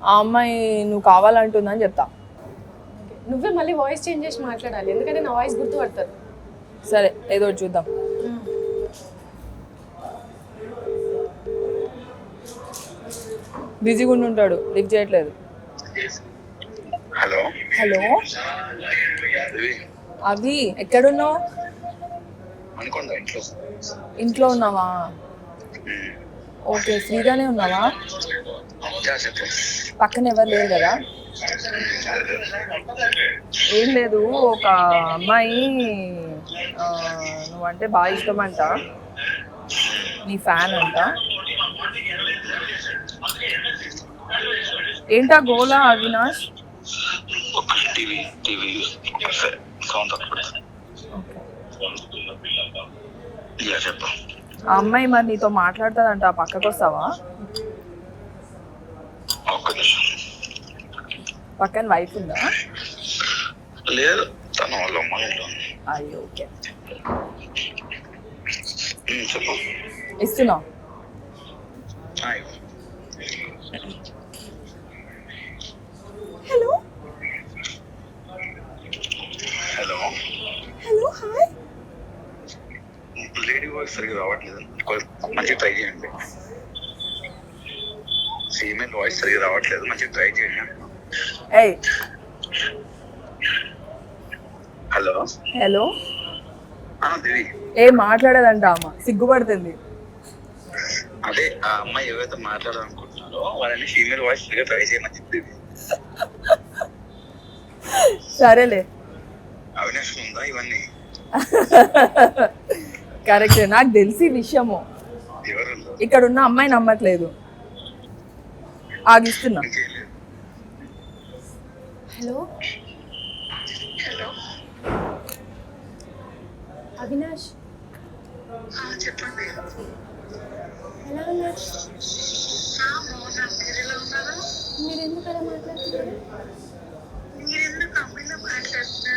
S2: ఆ అమ్మాయి నువ్వు కావాలంటుంది అని చెప్తా.
S1: నువ్వే మళ్ళీ వాయిస్ చేంజ్ చేసి మాట్లాడాలి, ఎందుకంటే నా వాయిస్ గుర్తుపడతారు.
S2: సరే ఏదో చూద్దాం. బిజీగా ఉంటాడు, లిఫ్ట్ చేయట్లేదు.
S3: హలో
S2: హలో అవి ఎక్కడున్నావు? ఇంట్లో ఉన్నావా? ఓకే, ఫ్రీగానే ఉన్నావా? పక్కన ఎవరు లేరు కదా? ఏం లేదు, ఒక అమ్మాయి నువ్వంటే బాగా ఇష్టం అంట, నీ ఫ్యాన్ అంట. ఏంటా గోలా అవినాష్? ఆ అమ్మాయి మరి నీతో మాట్లాడుతుందంట, పక్కకు వస్తావా? పక్కన వైఫ్ ఉందా?
S3: లేదు, తన వాళ్ళ అమ్మ.
S2: అయ్యో ఓకే, ఇస్తున్నా. Hello
S3: hello
S2: hello hi.
S3: Lady voice సరిగ్గా రావట్లేదు, మంచిగా ట్రై చేయండి. ఫీమేల్ వాయిస్ సరిగ్గా రావట్లేదు, మంచిగా ట్రై చేయండి.
S2: ఏయ్
S3: హలో
S2: హలో
S3: దేవి.
S2: ఏం మాట్లాడదంట అమ్మ, సిగ్గుపడుతుంది.
S3: అదే ఆ అమ్మాయి ఏవైతే మాట్లాడాలనుకుంటున్నారో వాళ్ళని ఫీమేల్ వాయిస్ సరిగ్గా ట్రై చేయమని చెప్పింది.
S2: సరేలే.
S3: అవినాష్ ఉందా ఇవన్నీ?
S2: కరెక్ట్, నాకు తెలిసి విషయము. ఇక్కడ ఉన్న అమ్మాయి నమ్మట్లేదు, ఆగిస్తున్నా.
S1: హలో
S3: హలో
S1: అవినాష్,
S3: చెప్పండి.
S1: ఎలా ఉన్నారు? మీరు ఎందుకు అలా మాట్లాడుతున్నారు?
S3: మీరెందుకు అమ్మాయిలా మాట్లాడుతున్నారు?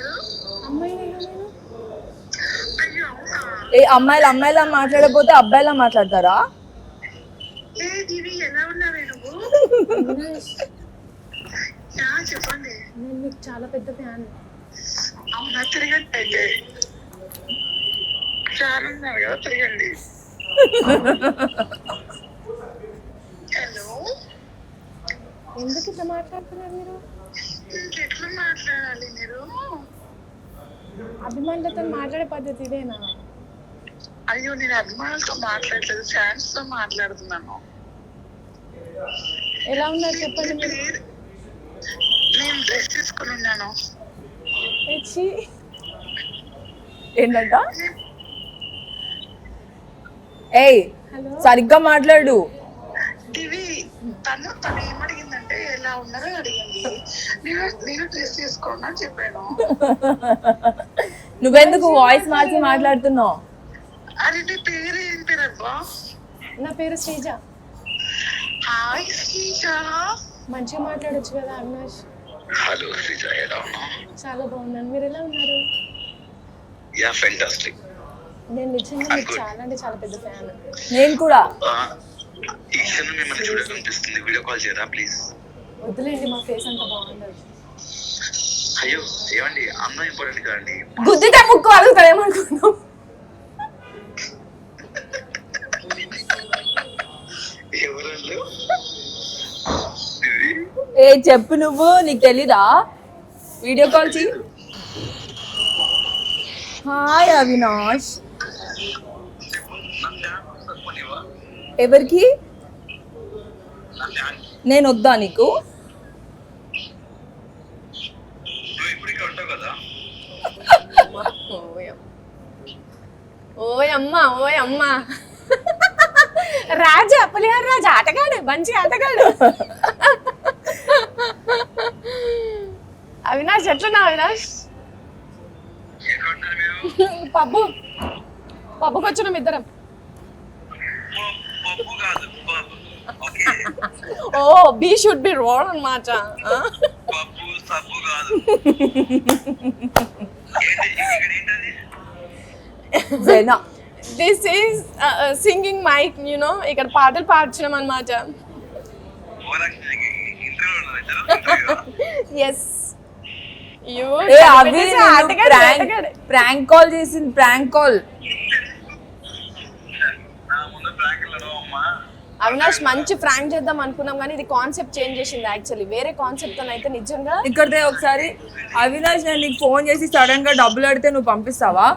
S2: ఏ అమ్మాయిలా మాట్లాడకపోతే అబ్బాయిలా మాట్లాడతారా?
S3: ఎలా ఉన్నారు చెప్పండి.
S1: నేను మీకు చాలా పెద్ద ఫ్యాన్.
S3: అవునా, తిరగండి అయితే. చాలా ఉన్నారు కదా, తిరగండి. హలో,
S1: ఎందుకు ఇట్లా మాట్లాడుతున్నారు మీరు?
S3: ఇంకెట్లా మాట్లాడాలి మీరు?
S1: అభిమానులతో మాట్లాడే పద్ధతి ఇదేనా?
S3: అయ్యో, నేను అభిమానులతో మాట్లాడలేదు, ఫ్యాన్స్ తో మాట్లాడుతున్నాను.
S1: ఎలా ఉన్నారు చెప్పండి మీరు?
S3: నేను డ్రెస్ తీసుకుని ఉన్నాను.
S2: ఏంటంట? ఏయ్ సరిగ్గా మాట్లాడు.
S3: టీవీ తను ఏమడిగిందంటే ఎలా ఉన్నారని అడిగింది. నేను డ్రెస్ తీసుకోండి అని చెప్పాను.
S2: నువ్వెందుకు వాయిస్ మార్చి మాట్లాడుతున్నావు?
S3: అది నీ పేరు ఏం పేరు అబ్బా?
S1: నా పేరు శ్రీజ.
S3: హాయ్ శ్రీజ.
S1: మంచిగా మాట్లాడొచ్చు కదా అవినాష్.
S3: హలో శ్రీజ, ఎలా ఉన్నావు?
S1: చాలా బాగున్నాను, మీరు ఎలా ఉన్నారు?
S3: Yeah, fantastic.
S1: నేను నిజంగా మీకు చాలా అంటే చాలా పెద్ద ఫ్యాన్.
S2: నేను కూడా.
S3: ఈ క్షణం మిమ్మల్ని చూడాలనిపిస్తుంది, వీడియో కాల్ చేయరా ప్లీజ్?
S1: వద్దులేండి, మా ఫేస్ అంతా బాగుండదు.
S3: అయ్యో ఏమండి, అన్నం ఇంపార్టెంట్ కదండి.
S2: గుద్దితే ముక్కు అడుగుతాడు ఏమనుకున్నావు?
S3: ఎవరు?
S2: ఏ చెప్పు, నువ్వు నీకు తెలీదా? వీడియో కాల్ చెయ్యి. హాయ్ అవినాష్. ఎవరికి? నేను వద్దా నీకు?
S1: ఓయ్ అమ్మా రాజా, పులిహార రాజా, ఆటగాడు, మంచి ఆటగాడు. అవినాష్ ఎట్లున్నావు అవినాష్? పబ్బుకి వచ్చినాం ఇద్దరం. Oh, be should be road అన్నమాట. This is singing mic, you, ఇక్కడ పాటలు పాడుచున్నాం అన్నమాట. ఎస్,
S2: ప్రాంక్ కాల్ చేసింది, ప్రాంక్ కాల్.
S1: అవినాష్ మంచి ఫ్రాంక్ చేద్దాం అనుకున్నాం కానీ ఇది కాన్సెప్ట్ చేంజ్ చేసింది. యాక్చువల్లీ వేరే కాన్సెప్ట్ తో అయితే నిజంగా
S2: ఇక్కడే ఒకసారి అవినాష్ నేను నీకు ఫోన్ చేసి సడన్ గా డబ్బులు అడిగితే నువ్వు పంపిస్తావా?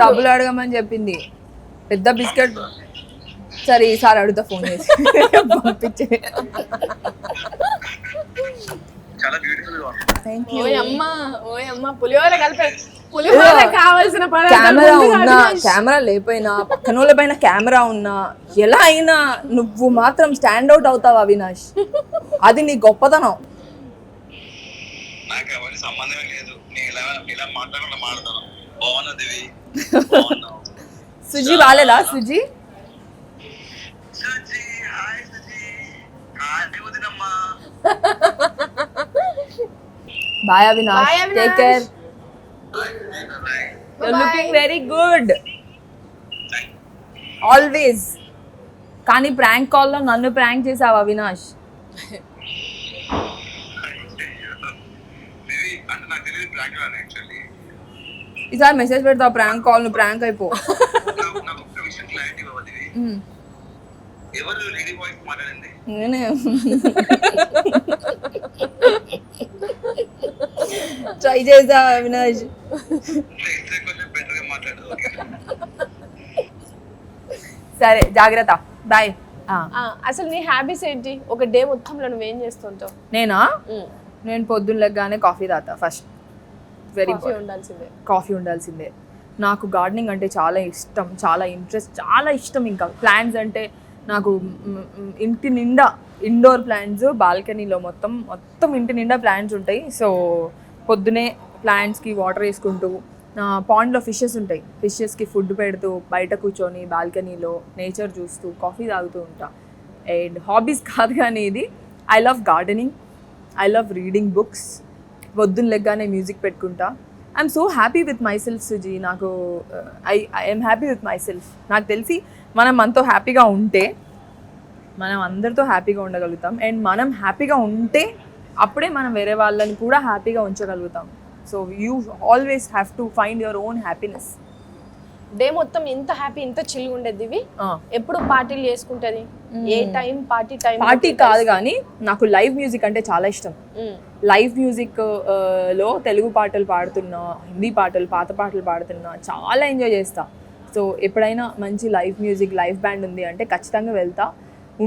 S2: డబ్బులు అడగమని చెప్పింది, పెద్ద బిస్కెట్. సరే ఈసారి అడుగుతా ఫోన్ చేసి పంపించే.
S1: ఓయ్ అమ్మా పులిహోర కలిపే, పులిహోర కావాల్సిన
S2: కెమెరా ఉన్నా, కెమెరా లేకపోయినా, పక్కన వాళ్ళ పైన కెమెరా ఉన్నా, ఎలా అయినా నువ్వు మాత్రం స్టాండ్ అవుట్ అవుతావు అవినాష్. అది నీ గొప్పతనం. సుజీ బాలేదా? Suji bye Avinash, take care. You're looking very good. Always. కానీ ప్రాంక్ కాల్ లో నన్ను ప్రాంక్ చేసావు అవినాష్. ఈసారి మెసేజ్ పెడతావు ప్రాంక్ కాల్, నువ్వు ప్రాంక్ అయిపో. నేనే. ట్రై చేసా అవినాష్. సరే జాగ్రత్త, బాయ్.
S1: అసలు నీ హ్యాబీస్ ఏంటి? ఒక డే మొత్తంలో నువ్వేం చేస్తుంటావు?
S2: నేనా? నేను పొద్దున్న లెగ్గానే కాఫీ తాగుతా ఫస్ట్. వెరీ
S1: ఉండాల్సిందే,
S2: కాఫీ ఉండాల్సిందే. నాకు గార్డెనింగ్ అంటే చాలా ఇష్టం, చాలా ఇంట్రెస్ట్, చాలా ఇష్టం. ఇంకా ప్లాంట్స్ అంటే నాకు ఇంటి నిండా ఇండోర్ ప్లాంట్స్, బాల్కనీలో మొత్తం ఇంటి నిండా ప్లాంట్స్ ఉంటాయి. సో పొద్దునే ప్లాంట్స్కి వాటర్ వేసుకుంటూ, పాండ్లో ఫిషెస్ ఉంటాయి, ఫిషెస్కి ఫుడ్ పెడుతూ, బయట కూర్చొని బాల్కనీలో నేచర్ చూస్తూ కాఫీ తాగుతూ ఉంటా. అండ్ హాబీస్ కాదు కానీ ఇది, I love gardening, I love reading books. పొద్దున్న లెగ్గానే మ్యూజిక్ పెట్టుకుంటా, I'm so happy with myself Suji. నాకు I'm happy with myself. నాకు తెలిసి మనం మనతో హ్యాపీగా ఉంటే మనం అందరితో హ్యాపీగా ఉండగలుగుతాం. అండ్ మనం హ్యాపీగా ఉంటే అప్పుడే మనం వేరే వాళ్ళని కూడా హ్యాపీగా ఉంచగలుగుతాం. So you always have to find your own happiness.
S1: Day మొత్తం ఇంత హ్యాపీ ఇంత చిల్గా ఉండేది దివి. ఎప్పుడు పార్టీలు చేసుకుంటది? ఏ టైం పార్టీ
S2: కాదు కానీ నాకు లైవ్ మ్యూజిక్ అంటే చాలా ఇష్టం. లైవ్ మ్యూజిక్ లో తెలుగు పాటలు పాడుతున్నా, హిందీ పాటలు, పాత పాటలు పాడుతున్నా చాలా ఎంజాయ్ చేస్తా. సో ఎప్పుడైనా మంచి లైవ్ మ్యూజిక్, లైవ్ బ్యాండ్ ఉంది అంటే ఖచ్చితంగా వెళ్తా,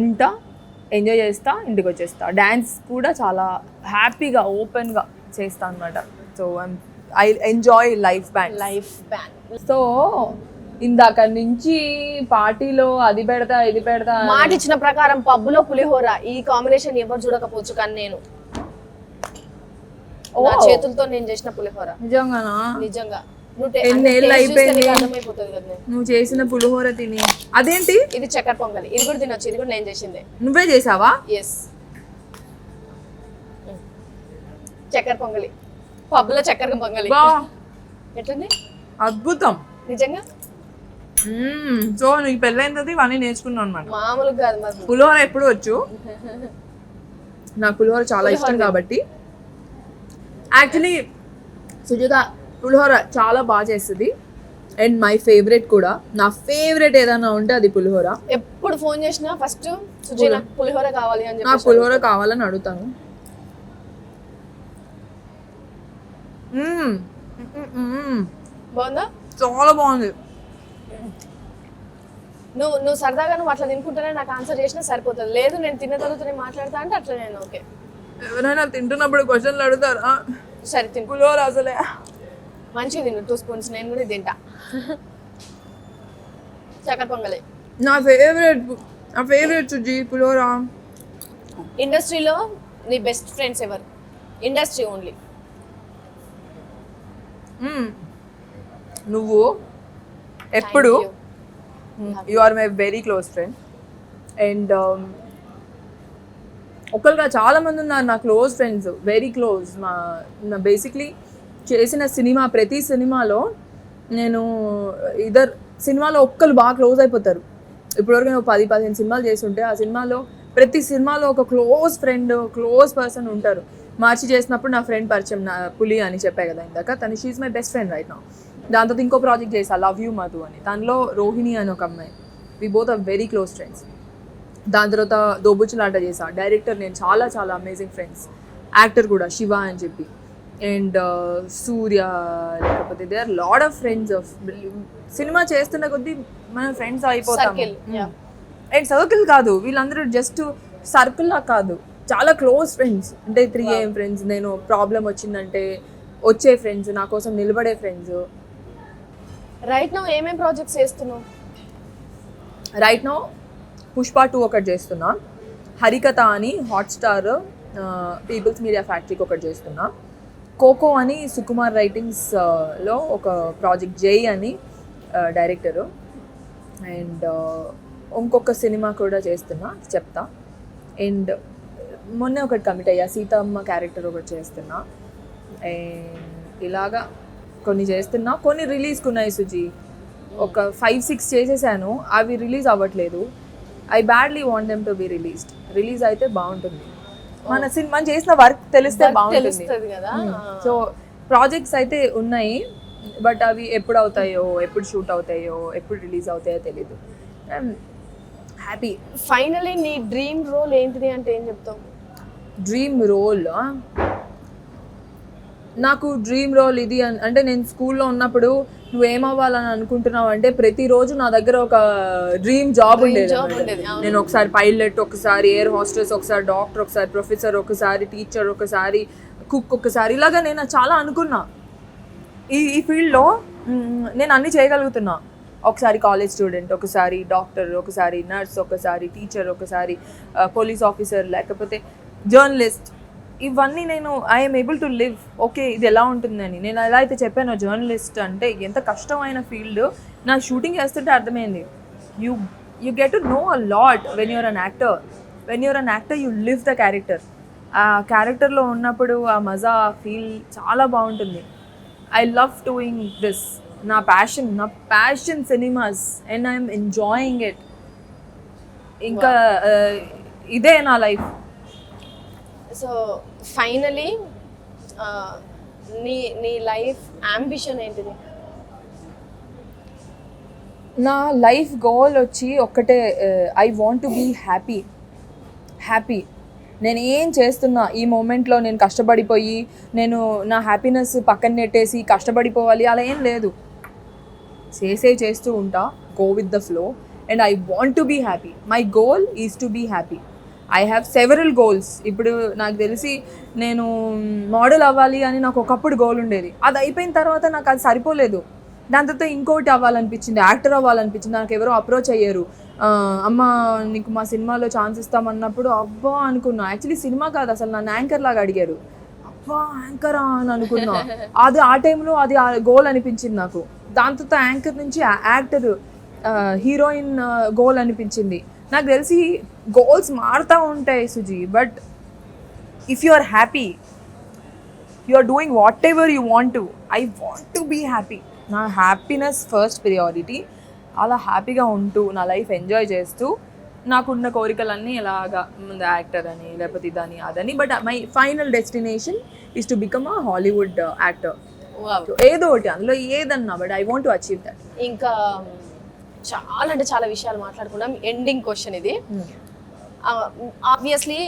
S2: ఉంటా, ఎంజాయ్ చేస్తా, ఇంటికి వచ్చేస్తా. డ్యాన్స్ కూడా చాలా హ్యాపీగా ఓపెన్గా చేస్తా అనమాట. So I enjoy live band. So ఇందాక నుంచి పార్టీలో అది పెడతా ఇది పెడతా
S1: మాట ఇచ్చిన ప్రకారం పబ్బులో పులిహోర ఈ కాంబినేషన్ ఎవరు చూడకపోవచ్చు కానీ నేను నా చేతులతో నేను చేసిన పులిహోర.
S2: నిజంగానా?
S1: నిజంగా.
S2: ఎన్నేళ్ళు అయిపోయింది నువ్వు చేసిన పులిహోర తిని. అదేంటి?
S1: ఇది చక్కెర పొంగలి. ఇది కూడా తినొచ్చు. ఇది కూడా నేను చేసిందే.
S2: నువ్వే చేసావా?
S1: ఎస్, చక్కెర పొంగలి, పబ్బులో చక్కెర పొంగలి. ఎట్లండి?
S2: అద్భుతం
S1: నిజంగా.
S2: సో నీకు పెళ్ళైన తర్వాత ఇవన్నీ నేర్చుకున్నావు అనమాట.
S1: మామూలుగా కాదు మరి.
S2: పులిహోర ఎప్పుడు వచ్చు? నాకు పులిహోర చాలా ఇష్టం కాబట్టి. యాక్చువల్లీ సుజాత పులిహోర చాలా బాగా చేస్తుంది. అండ్ మై ఫేవరెట్ కూడా. నా ఫేవరెట్ ఏదైనా ఉంటే అది పులిహోర.
S1: ఎప్పుడు ఫోన్ చేసినా ఫస్ట్ సుజీ పులిహోర కావాలి అని చెప్పి
S2: నాకు పులిహోర కావాలని అడుగుతాను.
S1: బాగుందా?
S2: చాలా బాగుంది.
S1: నువ్వు సరదాగా నువ్వు అట్లా తినుకుంటేనే నాకు ఆన్సర్ చేసినా సరిపోతుంది. లేదు నేను తిన్న తర్వాత నేను మాట్లాడతా అంటే అట్లా నేను ఓకే.
S2: ఎవరైనా తింటున్నప్పుడు క్వశ్చన్లు అడుగుతారా?
S1: సరే తిను.
S2: పులిహోర అసలే
S1: మంచిగా తిను. 2 స్పూన్స్ నేను కూడా తింటా. చక్కెర పొంగలి
S2: నా ఫేవరెట్ సుజీ పులిహోర.
S1: ఇండస్ట్రీలో నీ బెస్ట్ ఫ్రెండ్స్ ఎవరు? Industry only.
S2: నువ్వు ఎప్పుడు you are my very close friend. And ఒకరుగా చాలా మంది ఉన్నారు నా క్లోజ్ ఫ్రెండ్స్, వెరీ క్లోజ్. నా బేసిక్లీ చేసిన ప్రతి సినిమాలో నేను సినిమాలో ఒక్కరు బాగా క్లోజ్ అయిపోతారు. ఇప్పటివరకు నేను 10-15 సినిమాలు చేస్తుంటే ఆ సినిమాలో ప్రతి సినిమాలో ఒక క్లోజ్ ఫ్రెండ్, క్లోజ్ పర్సన్ ఉంటారు. మార్చి చేసినప్పుడు నా ఫ్రెండ్ పరిచయం, నా పులి అని చెప్పా కదా ఇందాక, తను she's my best friend right now. దాని తర్వాత ఇంకో ప్రాజెక్ట్ చేసా, లవ్ యూ మధు అని. దానిలో రోహిణి అని ఒక అమ్మాయి. We both are very close friends. దాని తర్వాత దోబుచ్చులాట చేసా. డైరెక్టర్ నేను చాలా చాలా అమేజింగ్ ఫ్రెండ్స్. యాక్టర్ కూడా శివ అని చెప్పి. అండ్ సూర్య, లేకపోతే they are lot of friends. Cinema చేస్తున్న కొద్దీ మన ఫ్రెండ్స్ అయిపోతాం. అండ్ సర్కిల్ కాదు, వీళ్ళందరూ జస్ట్ సర్కిల్ లా కాదు, చాలా క్లోజ్ ఫ్రెండ్స్. అంటే 3AM ఫ్రెండ్స్. నేను ప్రాబ్లం వచ్చిందంటే వచ్చే ఫ్రెండ్స్, నా కోసం నిలబడే ఫ్రెండ్స్.
S1: రైట్ నౌ ఏమేం ప్రాజెక్ట్స్ చేస్తున్నావు?
S2: రైట్ నౌ పుష్ప 2 ఒకటి చేస్తున్నా. హరికథ అని హాట్స్టార్ పీపుల్స్ మీడియా ఫ్యాక్టరీకి ఒకటి చేస్తున్నా. కోకో అని సుకుమార్ రైటింగ్స్లో ఒక ప్రాజెక్ట్, జై అని డైరెక్టరు. అండ్ ఇంకొక సినిమా కూడా చేస్తున్నా, చెప్తా. అండ్ మొన్నే ఒకటి కమిట్ అయ్యా, సీతమ్మ క్యారెక్టర్ ఒకటి చేస్తున్నా. అండ్ ఇలాగా కొన్ని చేస్తున్నా. కొన్ని రిలీజ్కి ఉన్నాయి సుజీ. ఒక 5-6 చేసేసాను, అవి రిలీజ్ అవ్వట్లేదు. I badly want them to be released. Release అయితే బాగుంటుంది. మన సినిమా చేసిన వర్క్ తెలిస్తే బాగుంటుంది
S1: కదా.
S2: సో ప్రాజెక్ట్స్ అయితే ఉన్నాయి, బట్ అవి ఎప్పుడు అవుతాయో, ఎప్పుడు షూట్ అవుతాయో, ఎప్పుడు రిలీజ్ అవుతాయో తెలీదు. I'm happy.
S1: ఫైనలీ నీ డ్రీమ్ రోల్ ఏంటిది అంటే ఏం చెప్తావు?
S2: డ్రీమ్ రోల్ నాకు డ్రీమ్ రోల్ ఇది అంటే, నేను స్కూల్లో ఉన్నప్పుడు నువ్వు ఏమవ్వాలని అనుకుంటున్నావు అంటే ప్రతిరోజు నా దగ్గర ఒక డ్రీమ్ జాబ్ ఉండేది. నేను ఒకసారి పైలట్, ఒకసారి ఎయిర్ హోస్టెస్, ఒకసారి డాక్టర్, ఒకసారి ప్రొఫెసర్, ఒకసారి టీచర్, ఒకసారి కుక్, ఒకసారి ఇలాగా నేను చాలా అనుకున్నా. ఈ ఫీల్డ్లో నేను అన్నీ చేయగలుగుతున్నా. ఒకసారి కాలేజ్ స్టూడెంట్, ఒకసారి డాక్టర్, ఒకసారి నర్స్, ఒకసారి టీచర్, ఒకసారి పోలీస్ ఆఫీసర్, లేకపోతే జర్నలిస్ట్. ఇవన్నీ నేను I'm able to live. Okay, ఇది ఎలా ఉంటుందని నేను ఎలా అయితే చెప్పాను. జర్నలిస్ట్ అంటే ఎంత కష్టమైన ఫీల్డ్. నా షూటింగ్ చేస్తుంటే అర్థమైంది. You get to know a lot when you're an actor. When you're an actor you live the character. ఆ క్యారెక్టర్లో ఉన్నప్పుడు ఆ మజా, ఫీల్ చాలా బాగుంటుంది. I love doing this. నా passion cinemas and I'm enjoying it. ఇంకా ఇదే నా లైఫ్.
S1: సో ఫైనలీ నీ లైఫ్ అంబిషన్ ఏంటిది?
S2: నా లైఫ్ గోల్ వచ్చి ఒక్కటే, I want to be happy. నేను ఏం చేస్తున్నా ఈ మూమెంట్లో నేను కష్టపడిపోయి నేను నా హ్యాపీనెస్ పక్కన నెట్టేసి కష్టపడిపోవాలి అలా ఏం లేదు. చేస్తూ ఉంటా, go with the flow. And I want to be happy. My goal is to be happy. I have several goals. ఇప్పుడు నాకు తెలిసి నేను మోడల్ అవ్వాలి అని నాకు ఒకప్పుడు గోల్ ఉండేది. అది అయిపోయిన తర్వాత నాకు అది సరిపోలేదు. దాని తర్వాత ఇంకోటి అవ్వాలనిపించింది, యాక్టర్ అవ్వాలనిపించింది. నాకు ఎవరో అప్రోచ్ అయ్యారు, అమ్మ నీకు మా సినిమాలో ఛాన్స్ ఇస్తామన్నప్పుడు అబ్బా అనుకున్నా. యాక్చువల్లీ సినిమా కాదు, అసలు నన్ను యాంకర్ లాగా అడిగారు. అబ్బా యాంకరా అని అనుకున్నా. అది ఆ టైంలో అది గోల్ అనిపించింది నాకు. దాని తర్వాత యాంకర్ నుంచి యాక్టర్, హీరోయిన్ గోల్ అనిపించింది. నాకు తెలిసి గోల్స్ మారుతూ ఉంటాయి Suji. But if you are happy, you are doing whatever you want to. I want to be happy. నా హ్యాపీనెస్ ఫస్ట్ ప్రియారిటీ. అలా హ్యాపీగా ఉంటూ నా లైఫ్ ఎంజాయ్ చేస్తూ నాకున్న కోరికలన్నీ ఇలాగా ముందు యాక్టర్ అని లేకపోతే ఇదని అదని. But my final destination is to become a Hollywood actor. ఏదో ఒకటి అందులో ఏదన్నా, but I want to achieve that.
S1: ఇంకా చాలా అంటే చాలా విషయాలు మాట్లాడుకున్నాం. ఎండింగ్ క్వశ్చన్ ఇది. ఆబ్వియస్లీ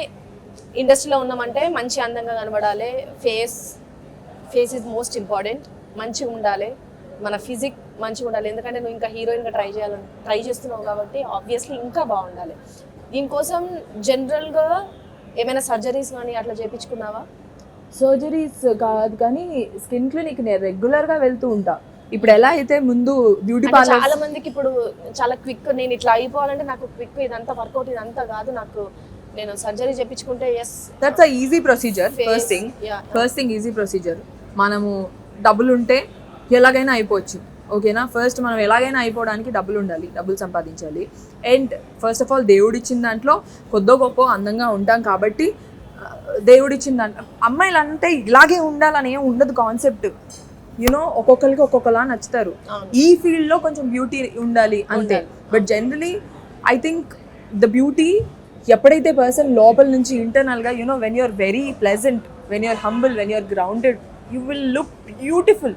S1: ఇండస్ట్రీలో ఉన్నామంటే మంచి అందంగా కనబడాలి. Face is most important. మంచిగా ఉండాలి, మన ఫిజిక్ మంచిగా ఉండాలి. ఎందుకంటే నువ్వు ఇంకా హీరోయిన్గా ట్రై చేస్తున్నావు కాబట్టి ఆబ్వియస్లీ ఇంకా బాగుండాలి. దీనికోసం జనరల్గా ఏమైనా సర్జరీస్ కానీ అట్లా చేయించుకున్నావా?
S2: సర్జరీస్ కాదు కానీ స్కిన్ క్లినిక్ నేను రెగ్యులర్గా వెళ్తూ ఉంటా. ఇప్పుడు ఎలా అయితే ముందు బ్యూటీ పార్లర్,
S1: చాలా మందికి ఇప్పుడు చాలా క్విక్ నేను ఇట్లా అయిపోవాలంటే నాకు క్విక్ ఇదంతా వర్కౌట్ ఇదంతా కాదు, నాకు నేను సర్జరీ చేయించుకుంటే
S2: that's a easy procedure. First thing easy procedure. మనము డబ్బులు ఉంటే ఎలాగైనా అయిపోవచ్చు, ఓకేనా? ఫస్ట్ మనం ఎలాగైనా అయిపోవడానికి డబ్బులు ఉండాలి, డబ్బులు సంపాదించాలి. అండ్ ఫస్ట్ ఆఫ్ ఆల్ దేవుడిచ్చిన దాంట్లో కొద్దో గొప్ప అందంగా ఉంటాం కాబట్టి దేవుడిచ్చిన దాంట్లో అమ్మాయిలు అంటే ఇలాగే ఉండాలని ఏం ఉండదు కాన్సెప్ట్. యూనో ఒక్కొక్కరికి ఒక్కొక్కలా నచ్చుతారు. ఈ ఫీల్డ్లో కొంచెం బ్యూటీ ఉండాలి అంతే. But generally I think the beauty ఎప్పుడైతే పర్సన్ లోపల నుంచి ఇంటర్నల్గా you know when you are very pleasant, when you are humble, when you are grounded, you will look beautiful.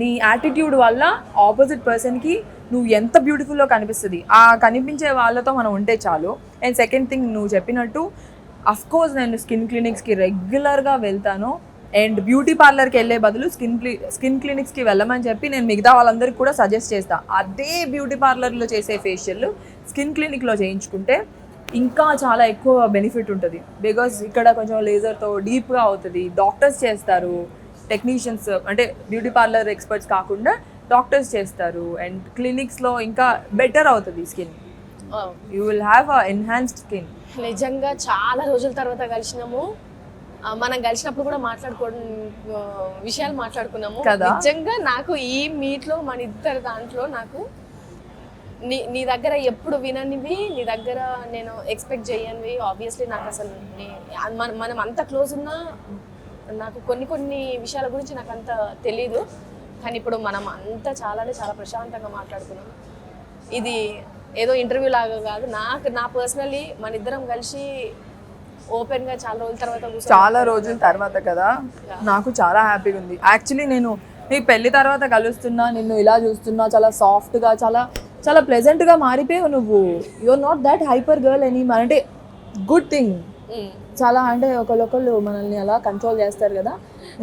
S2: నీ యాటిట్యూడ్ వల్ల ఆపోజిట్ పర్సన్కి నువ్వు ఎంత బ్యూటిఫుల్లో కనిపిస్తుంది. ఆ కనిపించే వాళ్ళతో మనం ఉంటే చాలు. అండ్ సెకండ్ థింగ్ నువ్వు చెప్పినట్టు అఫ్కోర్స్ నేను స్కిన్ క్లినిక్స్కి రెగ్యులర్గా వెళ్తాను. అండ్ బ్యూటీ పార్లర్కి వెళ్ళే బదులు స్కిన్ క్లినిక్స్కి వెళ్ళమని చెప్పి నేను మిగతా వాళ్ళందరికీ కూడా సజెస్ట్ చేస్తాను. అదే బ్యూటీ పార్లర్లో చేసే ఫేషియల్ స్కిన్ క్లినిక్లో చేయించుకుంటే ఇంకా చాలా ఎక్కువ బెనిఫిట్ ఉంటుంది. బికాజ్ ఇక్కడ కొంచెం లేజర్తో డీప్గా అవుతుంది. డాక్టర్స్ చేస్తారు, టెక్నీషియన్స్ అంటే బ్యూటీ పార్లర్ ఎక్స్పర్ట్స్ కాకుండా డాక్టర్స్ చేస్తారు. అండ్ క్లినిక్స్లో ఇంకా బెటర్ అవుతుంది skin. You will have a enhanced skin.
S1: నిజంగా చాలా రోజుల తర్వాత కలిసినాము. మనం కలిసినప్పుడు కూడా విషయాలు మాట్లాడుకున్నాము కదా. నిజంగా నాకు ఈ మీట్లో మన ఇద్దరు దాంట్లో నాకు నీ దగ్గర ఎప్పుడు విననివి, నీ దగ్గర నేను ఎక్స్పెక్ట్ చేయనివి ఆబ్వియస్లీ నాకు అసలు మనం అంత క్లోజ్ ఉన్నా నాకు కొన్ని విషయాల గురించి నాకు అంత తెలీదు. కానీ ఇప్పుడు మనం అంతా చాలా ప్రశాంతంగా మాట్లాడుకున్నాం. ఇది ఏదో ఇంటర్వ్యూ లాగా కాదు. నా పర్సనల్లీ మన ఇద్దరం కలిసి ఓపెన్గా చాలా రోజుల తర్వాత కదా, నాకు చాలా హ్యాపీగా ఉంది. యాక్చువల్లీ నేను నీ పెళ్లి తర్వాత కలుస్తున్నా, నిన్ను ఇలా చూస్తున్నా, చాలా సాఫ్ట్గా చాలా ప్లెజెంట్గా మారిపోయావు నువ్వు. You're not that hyper girl any. అంటే గుడ్ థింగ్. చాలా అంటే ఒకళ్ళు మనల్ని అలా కంట్రోల్ చేస్తారు కదా,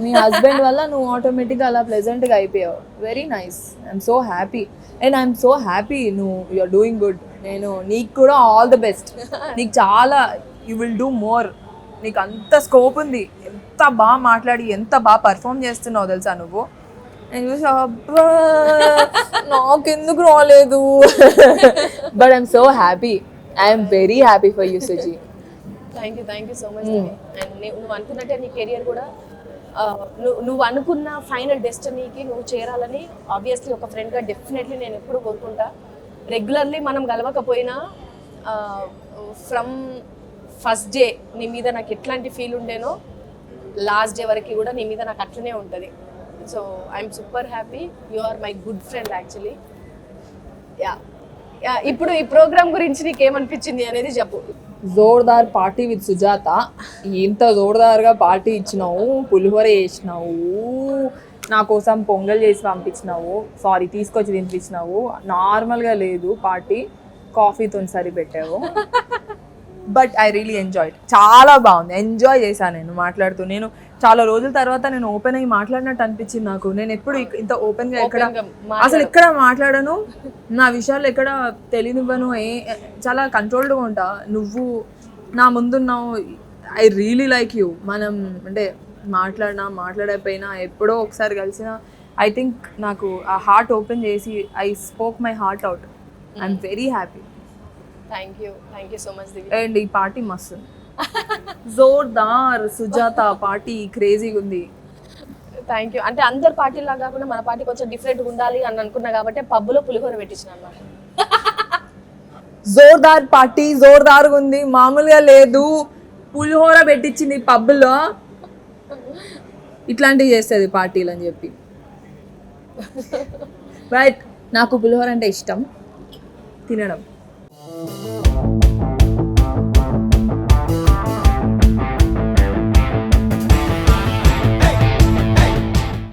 S1: మీ హస్బెండ్ వల్ల నువ్వు ఆటోమేటిక్గా అలా ప్లెజెంట్గా అయిపోయావు. Very nice. I'm so happy. And I'm so happy నువ్వు యూఆర్ డూయింగ్ గుడ్. నేను నీకు కూడా ఆల్ ద బెస్ట్. నీకు చాలా యూ విల్ డూ మోర్. నీకు అంత స్కోప్ ఉంది. ఎంత బాగా మాట్లాడి ఎంత బాగా పర్ఫామ్ చేస్తున్నావు తెలుసా నువ్వు. నేను చూసి అబ్బా నాకెందుకు రాలేదు. But I'm so happy. I'm very happy for you Suji. Thank you so much. And నువ్వు అనుకున్నట్టే నీ కెరియర్ కూడా నువ్వు అనుకున్న ఫైనల్ డెస్టినీకి నువ్వు చేరాలని ఆబ్వియస్లీ ఒక ఫ్రెండ్గా డెఫినెట్లీ నేను ఎప్పుడూ కోరుకుంటా. రెగ్యులర్లీ మనం కలవకపోయినా ఫ్రమ్ ఫస్ట్ డే నీ మీద నాకు ఎట్లాంటి ఫీల్ ఉండేనో లాస్ట్ డే వరకు కూడా నీ మీద నాకు అట్లనే ఉంటుంది. So I'm super happy. You are my good friend actually. Yeah ఇప్పుడు ఈ ప్రోగ్రామ్ గురించి నీకు ఏమనిపించింది అనేది చెప్పు.
S2: జోర్దార్ పార్టీ విత్ సుజాత. ఇంత జోర్దార్గా పార్టీ ఇచ్చినావు, పులిహోర చేసినావు, నా కోసం పొంగల్ చేసి పంపించినావు, సారీ తీసుకొచ్చి తినిపించినావు. నార్మల్గా లేదు పార్టీ, కాఫీతో సరిపెట్టావు. But I really enjoyed. చాలా బాగుంది, ఎంజాయ్ చేశాను నేను మాట్లాడుతూ. నేను చాలా రోజుల తర్వాత నేను ఓపెన్ అయ్యి మాట్లాడినట్టు అనిపించింది నాకు. నేను ఎప్పుడు ఇంత ఓపెన్గా అసలు ఎక్కడ మాట్లాడను, నా విషయాలు ఎక్కడ తెలియనివ్వను, చాలా కంట్రోల్డ్గా ఉంటా. నువ్వు నా ముందున్నావు. I really like you. మనం అంటే మాట్లాడకపోయినా ఎప్పుడో ఒకసారి కలిసిన ఐ థింక్ నాకు ఆ హార్ట్ ఓపెన్ చేసి I spoke my heart out. I'm very happy.
S1: Thank you so much Divya.
S2: And ఈ పార్టీ మస్తు జోర్దార్. సుజాత పార్టీ క్రేజీగా ఉంది.
S1: Thank you. అంటే అందరు పార్టీలా కాకుండా మన పార్టీ కొంచెం డిఫరెంట్గా ఉండాలి అని అనుకున్నా కాబట్టి పబ్బులో పులిహోర పెట్టించిన అన్నమాట.
S2: జోర్దార్ పార్టీ జోర్దార్గా ఉంది, మామూలుగా లేదు. పులిహోర పెట్టించింది పబ్బులో. ఇట్లాంటివి చేస్తుంది పార్టీలు అని చెప్పి. బట్ నాకు పులిహోర అంటే ఇష్టం, తినడం.